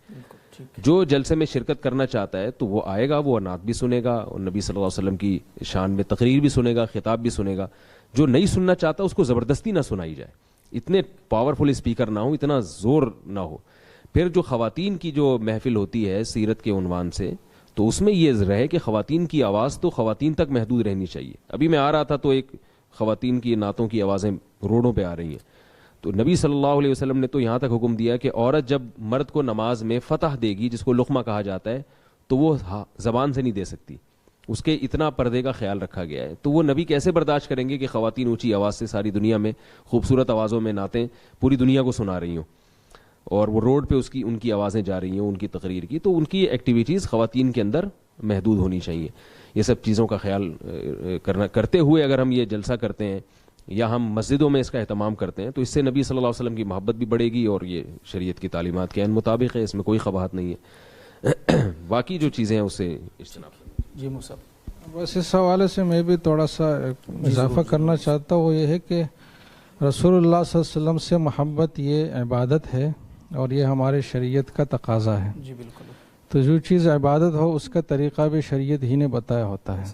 جو جلسے میں شرکت کرنا چاہتا ہے تو وہ آئے گا، وہ نعت بھی سنے گا اور نبی صلی اللہ علیہ وسلم کی شان میں تقریر بھی سنے گا، خطاب بھی سنے گا۔ جو نہیں سننا چاہتا اس کو زبردستی نہ سنائی جائے، اتنے پاورفل اسپیکر نہ ہو، اتنا زور نہ ہو۔ پھر جو خواتین کی جو محفل ہوتی ہے سیرت کے عنوان سے، تو اس میں یہ رہے کہ خواتین کی آواز تو خواتین تک محدود رہنی چاہیے. ابھی میں آ رہا تھا تو ایک خواتین کی نعتوں کی آوازیں روڈوں پہ آ رہی ہیں, تو نبی صلی اللہ علیہ وسلم نے تو یہاں تک حکم دیا کہ عورت جب مرد کو نماز میں فتح دے گی, جس کو لقمہ کہا جاتا ہے, تو وہ زبان سے نہیں دے سکتی, اس کے اتنا پردے کا خیال رکھا گیا ہے. تو وہ نبی کیسے برداشت کریں گے کہ خواتین اونچی آواز سے ساری دنیا میں خوبصورت آوازوں میں نعتیں پوری دنیا کو سنا رہی ہوں, اور وہ روڈ پہ ان کی آوازیں جا رہی ہیں ان کی تقریر کی. تو ان کی ایکٹیویٹیز خواتین کے اندر محدود ہونی چاہیے. یہ سب چیزوں کا خیال کرتے ہوئے اگر ہم یہ جلسہ کرتے ہیں یا ہم مسجدوں میں اس کا اہتمام کرتے ہیں, تو اس سے نبی صلی اللہ علیہ وسلم کی محبت بھی بڑھے گی, اور یہ شریعت کی تعلیمات کے عین مطابق ہے, اس میں کوئی قباحت نہیں ہے. باقی جو چیزیں ہیں اس سے اجتناب. جی مصعب, بس اس حوالے سے میں بھی تھوڑا سا اضافہ کرنا چاہتا ہوں. وہ یہ ہے کہ رسول اللہ صلی اللہ علیہ وسلم سے محبت یہ عبادت ہے, اور یہ ہمارے شریعت کا تقاضا ہے. جی بالکل. تو جو چیز عبادت ہو اس کا طریقہ بھی شریعت ہی نے بتایا ہوتا ہے.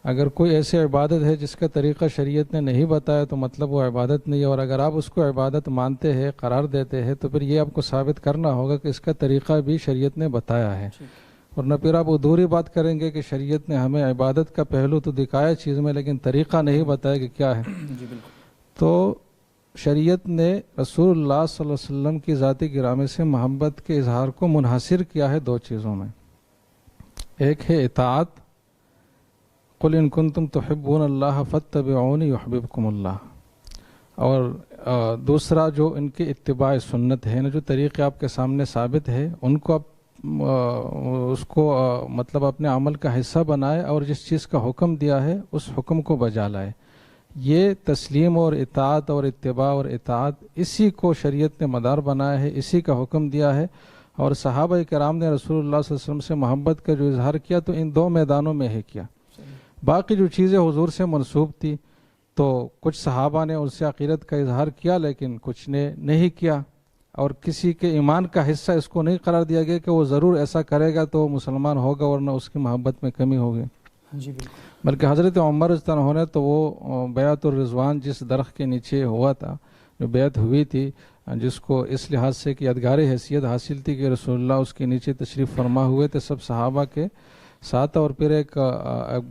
اگر کوئی ایسی عبادت ہے جس کا طریقہ شریعت نے نہیں بتایا تو مطلب وہ عبادت نہیں ہے, اور اگر آپ اس کو عبادت مانتے ہیں, قرار دیتے ہیں, تو پھر یہ آپ کو ثابت کرنا ہوگا کہ اس کا طریقہ بھی شریعت نے بتایا ہے. اور نہ پھر آپ ادھوری بات کریں گے کہ شریعت نے ہمیں عبادت کا پہلو تو دکھایا چیز میں, لیکن طریقہ نہیں بتایا کہ کیا ہے. جی بالکل. تو شریعت نے رسول اللہ صلی اللہ علیہ وسلم کی ذات گرامی سے محبت کے اظہار کو منحصر کیا ہے دو چیزوں میں. ایک ہے اطاعت, قل ان کنتم تحبون اللہ فاتبعونی یحببکم اللہ, اور دوسرا جو ان کی اتباع سنت ہے نا, جو طریقے آپ کے سامنے ثابت ہے ان کو آپ اس کو مطلب اپنے عمل کا حصہ بنائے, اور جس چیز کا حکم دیا ہے اس حکم کو بجا لائے. یہ تسلیم اور اطاعت اور اتباع اور اطاعت, اسی کو شریعت نے مدار بنایا ہے, اسی کا حکم دیا ہے. اور صحابہ کرام نے رسول اللہ صلی اللہ علیہ وسلم سے محبت کا جو اظہار کیا تو ان دو میدانوں میں ہے کیا. باقی جو چیزیں حضور سے منسوب تھی تو کچھ صحابہ نے ان سے عقیدت کا اظہار کیا, لیکن کچھ نے نہیں کیا, اور کسی کے ایمان کا حصہ اس کو نہیں قرار دیا گیا کہ وہ ضرور ایسا کرے گا تو مسلمان ہوگا ورنہ اس کی محبت میں کمی ہوگی. جی بالکل. بلکہ حضرت عمر رضی اللہ عنہ نے تو وہ بیعت الرضوان جس درخت کے نیچے ہوا تھا, جو بیعت ہوئی تھی, جس کو اس لحاظ سے کہ یادگار حیثیت حاصل تھی کہ رسول اللہ اس کے نیچے تشریف فرما ہوئے تھے سب صحابہ کے ساتھ, اور پھر ایک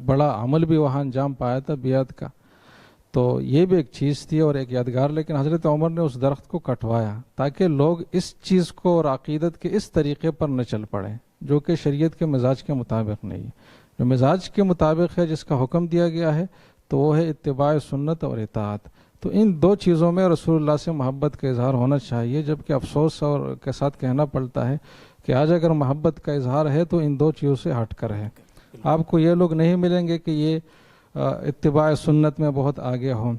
بڑا عمل بھی وہاں انجام پایا تھا بیعت کا. تو یہ بھی ایک چیز تھی اور ایک یادگار, لیکن حضرت عمر نے اس درخت کو کٹوایا تاکہ لوگ اس چیز کو اور عقیدت کے اس طریقے پر نہ چل پڑیں جو کہ شریعت کے مزاج کے مطابق نہیں ہے. جو مزاج کے مطابق ہے, جس کا حکم دیا گیا ہے, تو وہ ہے اتباع سنت اور اطاعت. تو ان دو چیزوں میں رسول اللہ سے محبت کا اظہار ہونا چاہیے, جبکہ افسوس اور کے ساتھ کہنا پڑتا ہے کہ آج اگر محبت کا اظہار ہے تو ان دو چیزوں سے ہٹ کر ہے. آپ کو یہ لوگ نہیں ملیں گے کہ یہ اتباع سنت میں بہت آگے ہوں,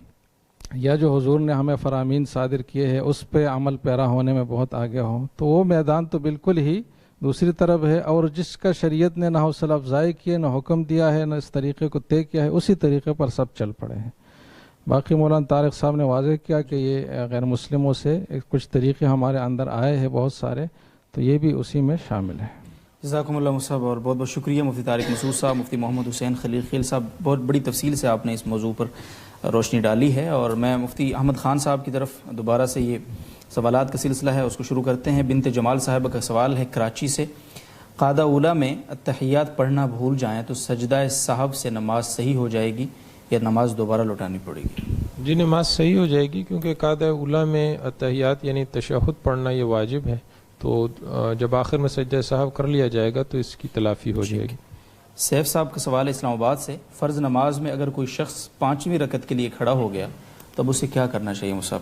یا جو حضور نے ہمیں فرامین صادر کیے ہیں اس پہ عمل پیرا ہونے میں بہت آگے ہوں. تو وہ میدان تو بالکل ہی دوسری طرف ہے, اور جس کا شریعت نے نہ حوصلہ افزائی کی ہے, نہ حکم دیا ہے, نہ اس طریقے کو طے کیا ہے, اسی طریقے پر سب چل پڑے ہیں. باقی مولانا طارق صاحب نے واضح کیا کہ یہ غیر مسلموں سے کچھ طریقے ہمارے اندر آئے ہیں بہت سارے, تو یہ بھی اسی میں شامل ہے. جزاکم اللہ مصعب, اور بہت بہت شکریہ مفتی طارق مسعود صاحب, مفتی محمد حسین خلیل خیل صاحب. بہت بڑی تفصیل سے آپ نے اس موضوع پر روشنی ڈالی ہے. اور میں مفتی احمد خان صاحب کی طرف دوبارہ سے یہ سوالات کا سلسلہ ہے اس کو شروع کرتے ہیں. بنت جمال صاحبہ کا سوال ہے کراچی سے, قاعدہ اولیٰ میں التحیات پڑھنا بھول جائیں تو سجدہ سہو سے نماز صحیح ہو جائے گی یا نماز دوبارہ لوٹانی پڑے گی؟ جی نماز صحیح ہو جائے گی, کیونکہ قاعدہ اولیٰ میں التحیات یعنی تشہد پڑھنا یہ واجب ہے. تو جب آخر میں سجدہ سہو کر لیا جائے گا تو اس کی تلافی ہو جائے گی. سیف صاحب کا سوال ہے اسلام آباد سے, فرض نماز میں اگر کوئی شخص 5ویں رکعت کے لیے کھڑا ہو گیا تب اسے کیا کرنا چاہیے مصعب؟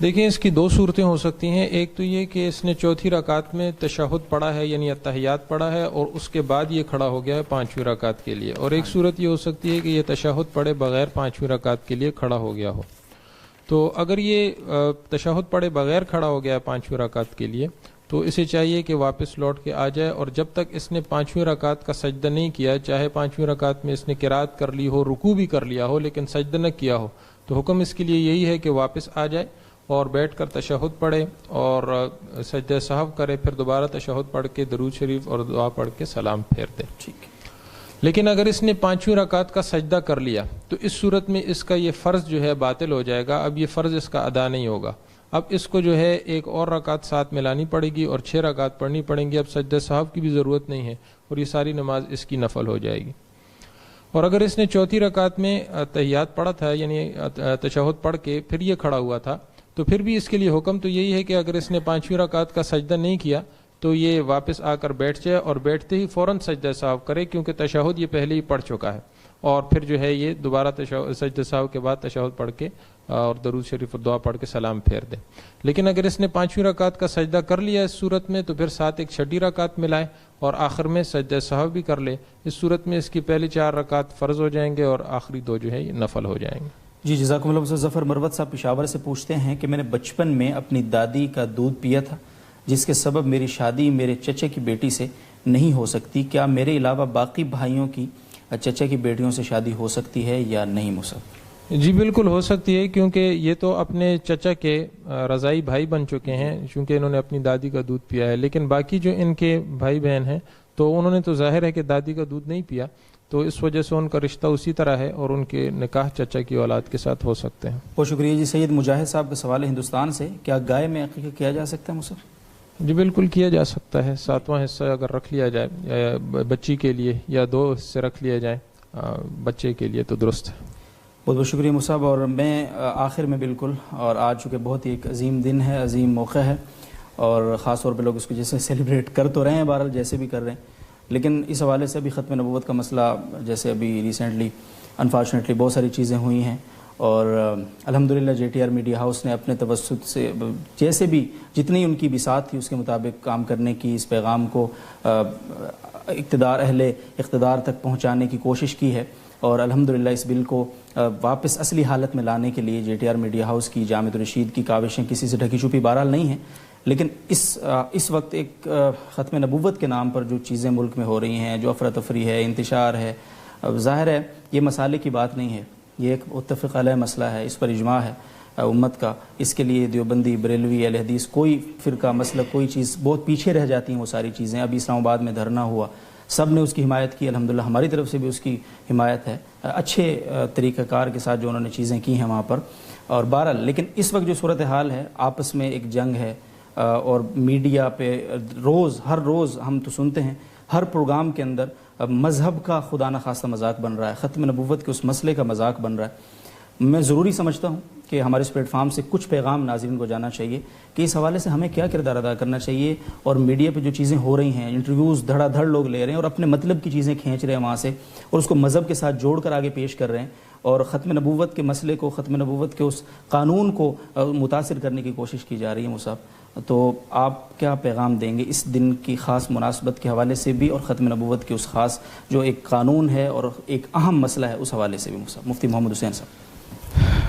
دیکھیں اس کی دو صورتیں ہو سکتی ہیں. ایک تو یہ کہ اس نے چوتھی رکعت میں تشہد پڑھا ہے یعنی التحیات پڑھا ہے اور اس کے بعد یہ کھڑا ہو گیا ہے 5ویں رکعت کے لیے, اور ایک صورت یہ ہو سکتی ہے کہ یہ تشہد پڑھے بغیر 5ویں رکعت کے لیے کھڑا ہو گیا ہو. تو اگر یہ تشہد پڑھے بغیر کھڑا ہو گیا ہے 5ویں رکعت کے لیے تو اسے چاہیے کہ واپس لوٹ کے آ جائے, اور جب تک اس نے 5ویں رکعت کا سجدہ نہیں کیا, چاہے 5ویں رکعت میں اس نے قرات کر لی ہو, رکوع بھی کر لیا ہو لیکن سجدہ نہ کیا ہو, تو حکم اس کے لیے یہی ہے کہ واپس آ جائے اور بیٹھ کر تشہد پڑھے اور سجدہ سہو کرے, پھر دوبارہ تشہد پڑھ کے درود شریف اور دعا پڑھ کے سلام پھیر دے. ٹھیک ہے. لیکن اگر اس نے 5ویں رکعت کا سجدہ کر لیا تو اس صورت میں اس کا یہ فرض جو ہے باطل ہو جائے گا, اب یہ فرض اس کا ادا نہیں ہوگا. اب اس کو جو ہے ایک اور رکعت ساتھ ملانی پڑے گی اور 6 رکعت پڑھنی پڑیں گی. اب سجدہ سہو کی بھی ضرورت نہیں ہے اور یہ ساری نماز اس کی نفل ہو جائے گی. اور اگر اس نے چوتھی رکعت میں تحیات پڑھا تھا یعنی تشہد پڑھ کے پھر یہ کھڑا ہوا تھا تو پھر بھی اس کے لیے حکم تو یہی ہے کہ اگر اس نے 5ویں رکعت کا سجدہ نہیں کیا تو یہ واپس آ کر بیٹھ جائے اور بیٹھتے ہی فوراً سجدہ سہو کرے, کیونکہ تشہد یہ پہلے ہی پڑھ چکا ہے, اور پھر جو ہے یہ دوبارہ سجدہ سہو کے بعد تشہد پڑھ کے اور درود شریف اور دعا پڑھ کے سلام پھیر دے. لیکن اگر اس نے 5ویں رکعت کا سجدہ کر لیا اس صورت میں تو پھر ساتھ ایک 6ٹھی رکعت ملائے اور آخر میں سجدہ سہو بھی کر لے. اس صورت میں اس کی پہلی 4 رکعت فرض ہو جائیں گے اور آخری 2 جو ہے یہ نفل ہو جائیں گے. جی جزاکم اللہ. ظفر مروت صاحب پشاور سے پوچھتے ہیں کہ میں نے بچپن میں اپنی دادی کا دودھ پیا تھا جس کے سبب میری شادی میرے چچے کی بیٹی سے نہیں ہو سکتی. کیا میرے علاوہ باقی بھائیوں کی چچے کی بیٹیوں سے شادی ہو سکتی ہے یا نہیں ہو سکتی؟ جی بالکل ہو سکتی ہے, کیونکہ یہ تو اپنے چچا کے رضائی بھائی بن چکے ہیں چونکہ انہوں نے اپنی دادی کا دودھ پیا ہے. لیکن باقی جو ان کے بھائی بہن ہیں تو انہوں نے تو ظاہر ہے کہ دادی کا دودھ نہیں پیا, تو اس وجہ سے ان کا رشتہ اسی طرح ہے اور ان کے نکاح چچا کی اولاد کے ساتھ ہو سکتے ہیں. بہت شکریہ جی. سید مجاہد صاحب کا سوال ہے ہندوستان سے, کیا گائے میں عقیقہ کیا جا سکتا ہے مصر؟ جی بالکل کیا جا سکتا ہے. 7واں حصہ اگر رکھ لیا جائے بچی کے لیے یا 2 حصے رکھ لیا جائے بچے کے لیے تو درست ہے. بہت بہت شکریہ مصعب. اور میں آخر میں بالکل, اور آج چونکہ بہت ہی ایک عظیم دن ہے, عظیم موقع ہے, اور خاص طور پہ لوگ اس کو جیسے سیلیبریٹ کر تو رہے ہیں بہرحال جیسے بھی کر رہے ہیں, لیکن اس حوالے سے ابھی ختم نبوت کا مسئلہ جیسے ابھی ریسنٹلی انفارچونیٹلی بہت ساری چیزیں ہوئی ہیں, اور الحمدللہ JTR میڈیا ہاؤس نے اپنے توسط سے جیسے بھی جتنی ان کی بساط تھی اس کے مطابق کام کرنے کی, اس پیغام کو اہل اقتدار تک پہنچانے کی کوشش کی ہے, اور الحمدللہ اس بل کو واپس اصلی حالت میں لانے کے لیے JTR میڈیا ہاؤس کی جامع رشید کی کاوشیں کسی سے ڈھکی چھپی بہرحال نہیں ہیں. لیکن اس وقت ایک ختم نبوت کے نام پر جو چیزیں ملک میں ہو رہی ہیں, جو افراتفری ہے, انتشار ہے, ظاہر ہے یہ مسالے کی بات نہیں ہے, یہ ایک متفق علیہ مسئلہ ہے, اس پر اجماع ہے امت کا. اس کے لیے دیوبندی, بریلوی, اہل حدیث, کوئی فرقہ, مسلک, کوئی چیز بہت پیچھے رہ جاتی ہیں وہ ساری چیزیں. ابھی اسلام آباد میں دھرنا ہوا, سب نے اس کی حمایت کی, الحمدللہ ہماری طرف سے بھی اس کی حمایت ہے, اچھے طریقہ کار کے ساتھ جو انہوں نے چیزیں کی ہیں وہاں پر. اور بہرحال لیکن اس وقت جو صورتحال ہے آپس میں ایک جنگ ہے, اور میڈیا پہ ہر روز ہم تو سنتے ہیں ہر پروگرام کے اندر مذہب کا خدا نخواستہ مذاق بن رہا ہے, ختم نبوت کے اس مسئلے کا مذاق بن رہا ہے. میں ضروری سمجھتا ہوں کہ ہمارے اس پلیٹ فارم سے کچھ پیغام ناظرین کو جانا چاہیے کہ اس حوالے سے ہمیں کیا کردار ادا کرنا چاہیے, اور میڈیا پہ جو چیزیں ہو رہی ہیں, انٹرویوز دھڑا دھڑ لوگ لے رہے ہیں اور اپنے مطلب کی چیزیں کھینچ رہے ہیں وہاں سے, اور اس کو مذہب کے ساتھ جوڑ کر آگے پیش کر رہے ہیں, اور ختم نبوت کے مسئلے کو, ختم نبوت کے اس قانون کو متاثر کرنے کی کوشش کی جا رہی ہے. مصعب, تو آپ کیا پیغام دیں گے اس دن کی خاص مناسبت کے حوالے سے بھی, اور ختم نبوت کے اس خاص جو ایک قانون ہے اور ایک اہم مسئلہ ہے اس حوالے سے بھی؟ مصعب, مفتی محمد حسین صاحب.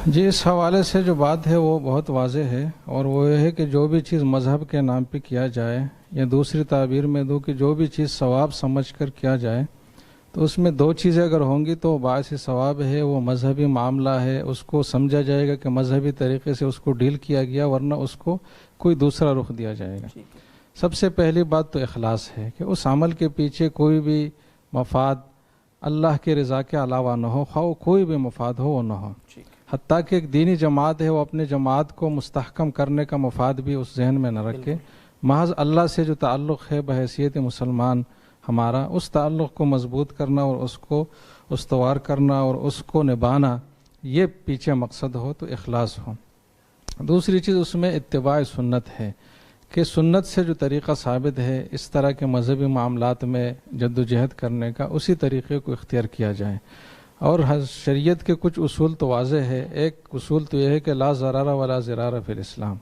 جی اس حوالے سے جو بات ہے وہ بہت واضح ہے, اور وہ یہ ہے کہ جو بھی چیز مذہب کے نام پہ کیا جائے, یا دوسری تعبیر میں دو کہ جو بھی چیز ثواب سمجھ کر کیا جائے, تو اس میں 2 چیزیں اگر ہوں گی تو باعث ثواب ہے, وہ مذہبی معاملہ ہے, اس کو سمجھا جائے گا کہ مذہبی طریقے سے اس کو ڈیل کیا گیا, ورنہ اس کو کوئی دوسرا رخ دیا جائے گا. سب سے پہلی بات تو اخلاص ہے کہ اس عمل کے پیچھے کوئی بھی مفاد اللہ کے رضا کے علاوہ نہ ہو, خواہ کوئی بھی مفاد ہو وہ نہ ہو. حتیٰ کہ ایک دینی جماعت ہے وہ اپنے جماعت کو مستحکم کرنے کا مفاد بھی اس ذہن میں نہ رکھے, محض اللہ سے جو تعلق ہے بحیثیت مسلمان ہمارا, اس تعلق کو مضبوط کرنا اور اس کو استوار کرنا اور اس کو نبھانا, یہ پیچھے مقصد ہو تو اخلاص ہو. دوسری چیز اس میں اتباع سنت ہے کہ سنت سے جو طریقہ ثابت ہے اس طرح کے مذہبی معاملات میں جد و جہد کرنے کا, اسی طریقے کو اختیار کیا جائے. اور شریعت کے کچھ اصول تو واضح ہے. ایک اصول تو یہ ہے کہ لا ضرر ولا ضرار فی الاسلام,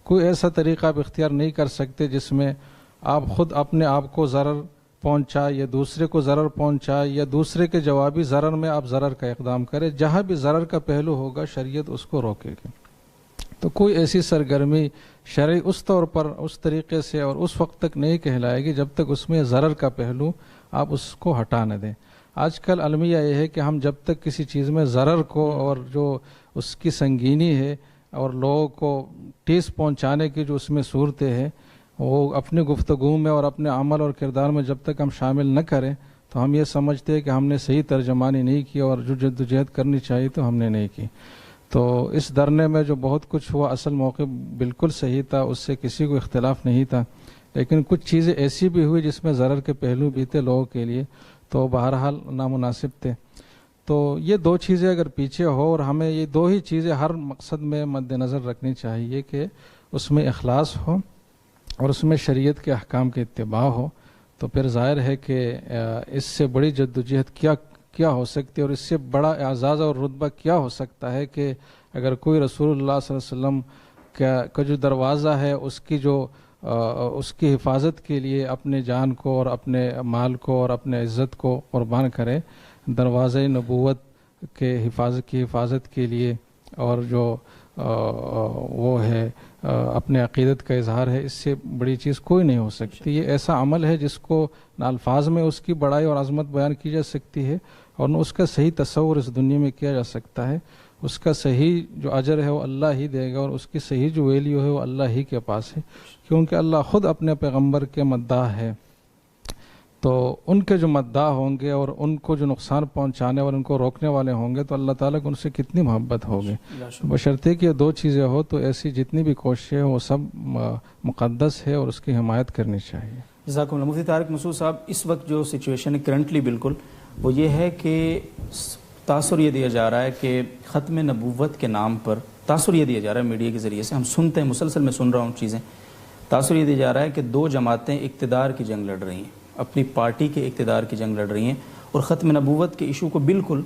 کوئی ایسا طریقہ آپ اختیار نہیں کر سکتے جس میں آپ خود اپنے آپ کو ضرر پہنچا یا دوسرے کو ضرر پہنچا, یا دوسرے کے جوابی ضرر میں آپ ضرر کا اقدام کریں. جہاں بھی ضرر کا پہلو ہوگا شریعت اس کو روکے گی. تو کوئی ایسی سرگرمی شرعی اس طور پر اس طریقے سے اور اس وقت تک نہیں کہلائے گی جب تک اس میں ضرر کا پہلو آپ اس کو ہٹا نہ دیں. آج کل المیہ یہ ہے کہ ہم جب تک کسی چیز میں ضرر کو اور جو اس کی سنگینی ہے اور لوگوں کو ٹھیس پہنچانے کی جو اس میں صورتیں ہیں وہ اپنی گفتگو میں اور اپنے عمل اور کردار میں جب تک ہم شامل نہ کریں تو ہم یہ سمجھتے ہیں کہ ہم نے صحیح ترجمانی نہیں کی اور جو جدوجہد کرنی چاہیے تو ہم نے نہیں کی. تو اس دھرنے میں جو بہت کچھ ہوا اصل موقع بالکل صحیح تھا، اس سے کسی کو اختلاف نہیں تھا، لیکن کچھ چیزیں ایسی بھی ہوئی جس میں ضرر کے پہلو بھی تھے لوگوں کے لیے، تو بہرحال نامناسب تھے۔ تو یہ دو چیزیں اگر پیچھے ہو، اور ہمیں یہ دو ہی چیزیں ہر مقصد میں مد نظر رکھنی چاہیے کہ اس میں اخلاص ہو اور اس میں شریعت کے احکام کی اتباع ہو، تو پھر ظاہر ہے کہ اس سے بڑی جدوجہد کیا ہو سکتی ہے، اور اس سے بڑا اعزاز اور رتبہ کیا ہو سکتا ہے کہ اگر کوئی رسول اللہ صلی اللہ علیہ وسلم کا جو دروازہ ہے اس کی حفاظت کے لیے اپنے جان کو اور اپنے مال کو اور اپنے عزت کو قربان کرے، دروازہ نبوت کے حفاظت کے لیے، اور جو وہ ہے اپنے عقیدت کا اظہار ہے، اس سے بڑی چیز کوئی نہیں ہو سکتی۔ یہ ایسا عمل ہے جس کو نہ الفاظ میں اس کی بڑائی اور عظمت بیان کی جا سکتی ہے، اور نہ اس کا صحیح تصور اس دنیا میں کیا جا سکتا ہے۔ اس کا صحیح جو اجر ہے وہ اللہ ہی دے گا، اور اس کی صحیح جو ویلیو ہے وہ اللہ ہی کے پاس ہے، کیونکہ اللہ خود اپنے پیغمبر کے مداح ہے۔ تو ان کے جو مداح ہوں گے اور ان کو جو نقصان پہنچانے اور ان کو روکنے والے ہوں گے، تو اللہ تعالیٰ کو ان سے کتنی محبت ہوگی۔ بشرطے کہ یہ دو چیزیں ہو، تو ایسی جتنی بھی کوششیں وہ سب مقدس ہے اور اس کی حمایت کرنی چاہیے۔ جزاکم اللہ۔ مفتی طارق مسعود صاحب، اس وقت جو سچویشن ہے کرنٹلی بالکل وہ یہ ہے کہ تاثر یہ دیا جا رہا ہے کہ ختم نبوت کے نام پر تاثر یہ دیا جا رہا ہے میڈیا کے ذریعے سے، ہم سنتے ہیں، مسلسل میں سن رہا ہوں چیزیں، تاثر یہ دیا جا رہا ہے کہ دو جماعتیں اقتدار کی جنگ لڑ رہی ہیں، اپنی پارٹی کے اقتدار کی جنگ لڑ رہی ہیں، اور ختم نبوت کے ایشو کو بالکل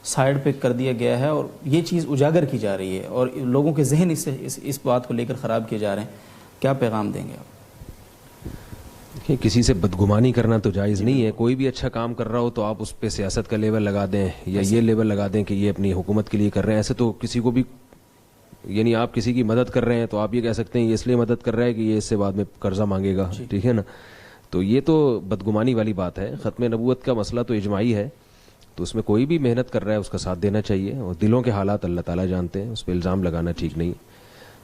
سائیڈ پہ کر دیا گیا ہے، اور یہ چیز اجاگر کی جا رہی ہے، اور لوگوں کے ذہن اس بات کو لے کر خراب کیے جا رہے ہیں۔ کیا پیغام دیں گے آپ؟ کسی سے بدگمانی کرنا تو جائز نہیں ہے، کوئی بھی اچھا کام کر رہا ہو تو آپ اس پہ سیاست کا لیبل لگا دیں یا یہ لیبل لگا دیں کہ یہ اپنی حکومت کے لیے کر رہے ہیں۔ ایسے تو کسی کو بھی، یعنی آپ کسی کی مدد کر رہے ہیں تو آپ یہ کہہ سکتے ہیں یہ اس لیے مدد کر رہا ہے کہ یہ اس سے بعد میں قرضہ مانگے گا، ٹھیک ہے نا؟ تو یہ تو بدگمانی والی بات ہے۔ ختم نبوت کا مسئلہ تو اجماعی ہے، تو اس میں کوئی بھی محنت کر رہا ہے اس کا ساتھ دینا چاہیے، اور دلوں کے حالات اللہ تعالیٰ جانتے ہیں، اس پہ الزام لگانا ٹھیک نہیں۔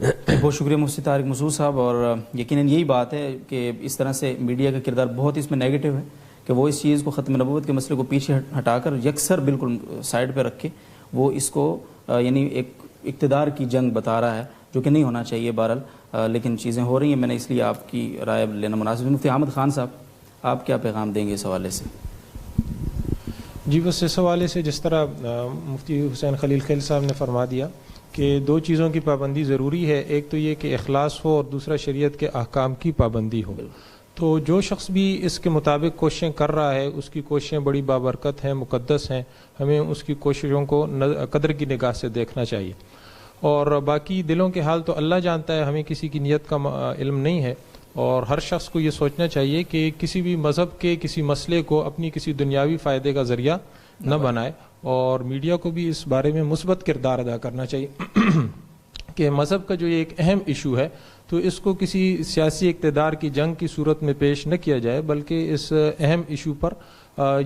بہت شکریہ مفتی طارق مسعود صاحب، اور یقیناً یہی بات ہے کہ اس طرح سے میڈیا کا کردار بہت اس میں نیگیٹو ہے کہ وہ اس چیز کو ختم نبوت کے مسئلے کو پیچھے ہٹا کر یکسر بالکل سائڈ پہ رکھ کے وہ اس کو یعنی ایک اقتدار کی جنگ بتا رہا ہے، جو کہ نہیں ہونا چاہیے بہرحال، لیکن چیزیں ہو رہی ہیں۔ میں نے اس لیے آپ کی رائے لینا مناسب ہے۔ مفتی احمد خان صاحب، آپ کیا پیغام دیں گے اس حوالے سے؟ جی، بس اس حوالے سے جس طرح مفتی حسین خلیل خیل صاحب نے فرما دیا کہ دو چیزوں کی پابندی ضروری ہے، ایک تو یہ کہ اخلاص ہو اور دوسرا شریعت کے احکام کی پابندی ہو۔ تو جو شخص بھی اس کے مطابق کوششیں کر رہا ہے، اس کی کوششیں بڑی بابرکت ہیں، مقدس ہیں، ہمیں اس کی کوششوں کو قدر کی نگاہ سے دیکھنا چاہیے۔ اور باقی دلوں کے حال تو اللہ جانتا ہے، ہمیں کسی کی نیت کا علم نہیں ہے، اور ہر شخص کو یہ سوچنا چاہیے کہ کسی بھی مذہب کے کسی مسئلے کو اپنی کسی دنیاوی فائدے کا ذریعہ نہ بنائے، اور میڈیا کو بھی اس بارے میں مثبت کردار ادا کرنا چاہیے کہ مذہب کا جو یہ ایک اہم ایشو ہے تو اس کو کسی سیاسی اقتدار کی جنگ کی صورت میں پیش نہ کیا جائے، بلکہ اس اہم ایشو پر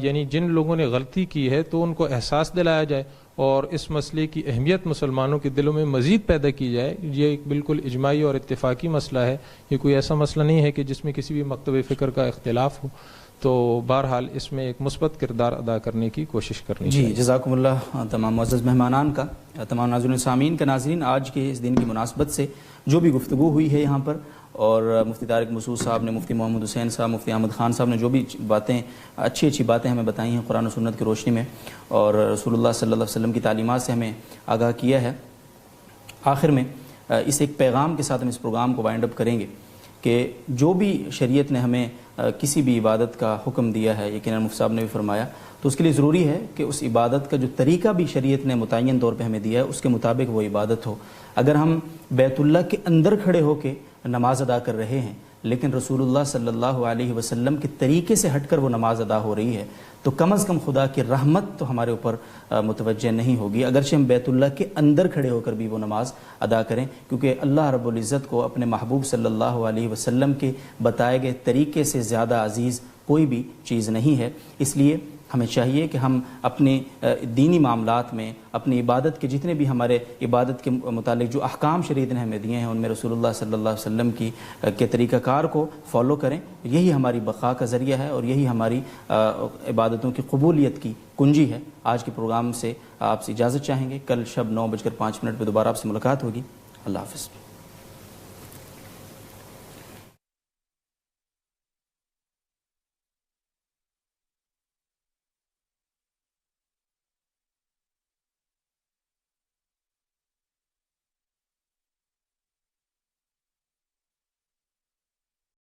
یعنی جن لوگوں نے غلطی کی ہے تو ان کو احساس دلایا جائے، اور اس مسئلے کی اہمیت مسلمانوں کے دلوں میں مزید پیدا کی جائے۔ یہ ایک بالکل اجماعی اور اتفاقی مسئلہ ہے، یہ کوئی ایسا مسئلہ نہیں ہے کہ جس میں کسی بھی مکتب فکر کا اختلاف ہو۔ تو بہرحال اس میں ایک مثبت کردار ادا کرنے کی کوشش کرنی چاہیے۔ جی، جزاکم اللہ تمام معزز مہمانان کا، تمام ناظرین سامعین کا۔ ناظرین، آج کے اس دن کی مناسبت سے جو بھی گفتگو ہوئی ہے یہاں پر، اور مفتی طارق مسعود صاحب نے، مفتی محمد حسین صاحب، مفتی احمد خان صاحب نے جو بھی باتیں اچھی باتیں ہمیں بتائی ہیں قرآن و سنت کی روشنی میں، اور رسول اللہ صلی اللہ علیہ وسلم کی تعلیمات سے ہمیں آگاہ کیا ہے، آخر میں اس ایک پیغام کے ساتھ ہم اس پروگرام کو وائنڈ اپ کریں گے کہ جو بھی شریعت نے ہمیں کسی بھی عبادت کا حکم دیا ہے، یقیناً مفتی صاحب نے بھی فرمایا، تو اس کے لیے ضروری ہے کہ اس عبادت کا جو طریقہ بھی شریعت نے متعین طور پہ ہمیں دیا ہے اس کے مطابق وہ عبادت ہو۔ اگر ہم بیت اللہ کے اندر کھڑے ہو کے نماز ادا کر رہے ہیں لیکن رسول اللہ صلی اللہ علیہ وسلم کے طریقے سے ہٹ کر وہ نماز ادا ہو رہی ہے، تو کم از کم خدا کی رحمت تو ہمارے اوپر متوجہ نہیں ہوگی، اگرچہ ہم بیت اللہ کے اندر کھڑے ہو کر بھی وہ نماز ادا کریں، کیونکہ اللہ رب العزت کو اپنے محبوب صلی اللہ علیہ وسلم کے بتائے گئے طریقے سے زیادہ عزیز کوئی بھی چیز نہیں ہے۔ اس لیے ہمیں چاہیے کہ ہم اپنے دینی معاملات میں اپنی عبادت کے جتنے بھی ہمارے عبادت کے متعلق جو احکام شریعت نے ہمیں دیے ہیں ان میں رسول اللہ صلی اللہ علیہ وسلم کے طریقہ کار کو فالو کریں. یہی ہماری بقا کا ذریعہ ہے اور یہی ہماری عبادتوں کی قبولیت کی کنجی ہے. آج کے پروگرام سے آپ سے اجازت چاہیں گے. کل شب 9:05 پہ دوبارہ آپ سے ملاقات ہوگی. اللہ حافظ.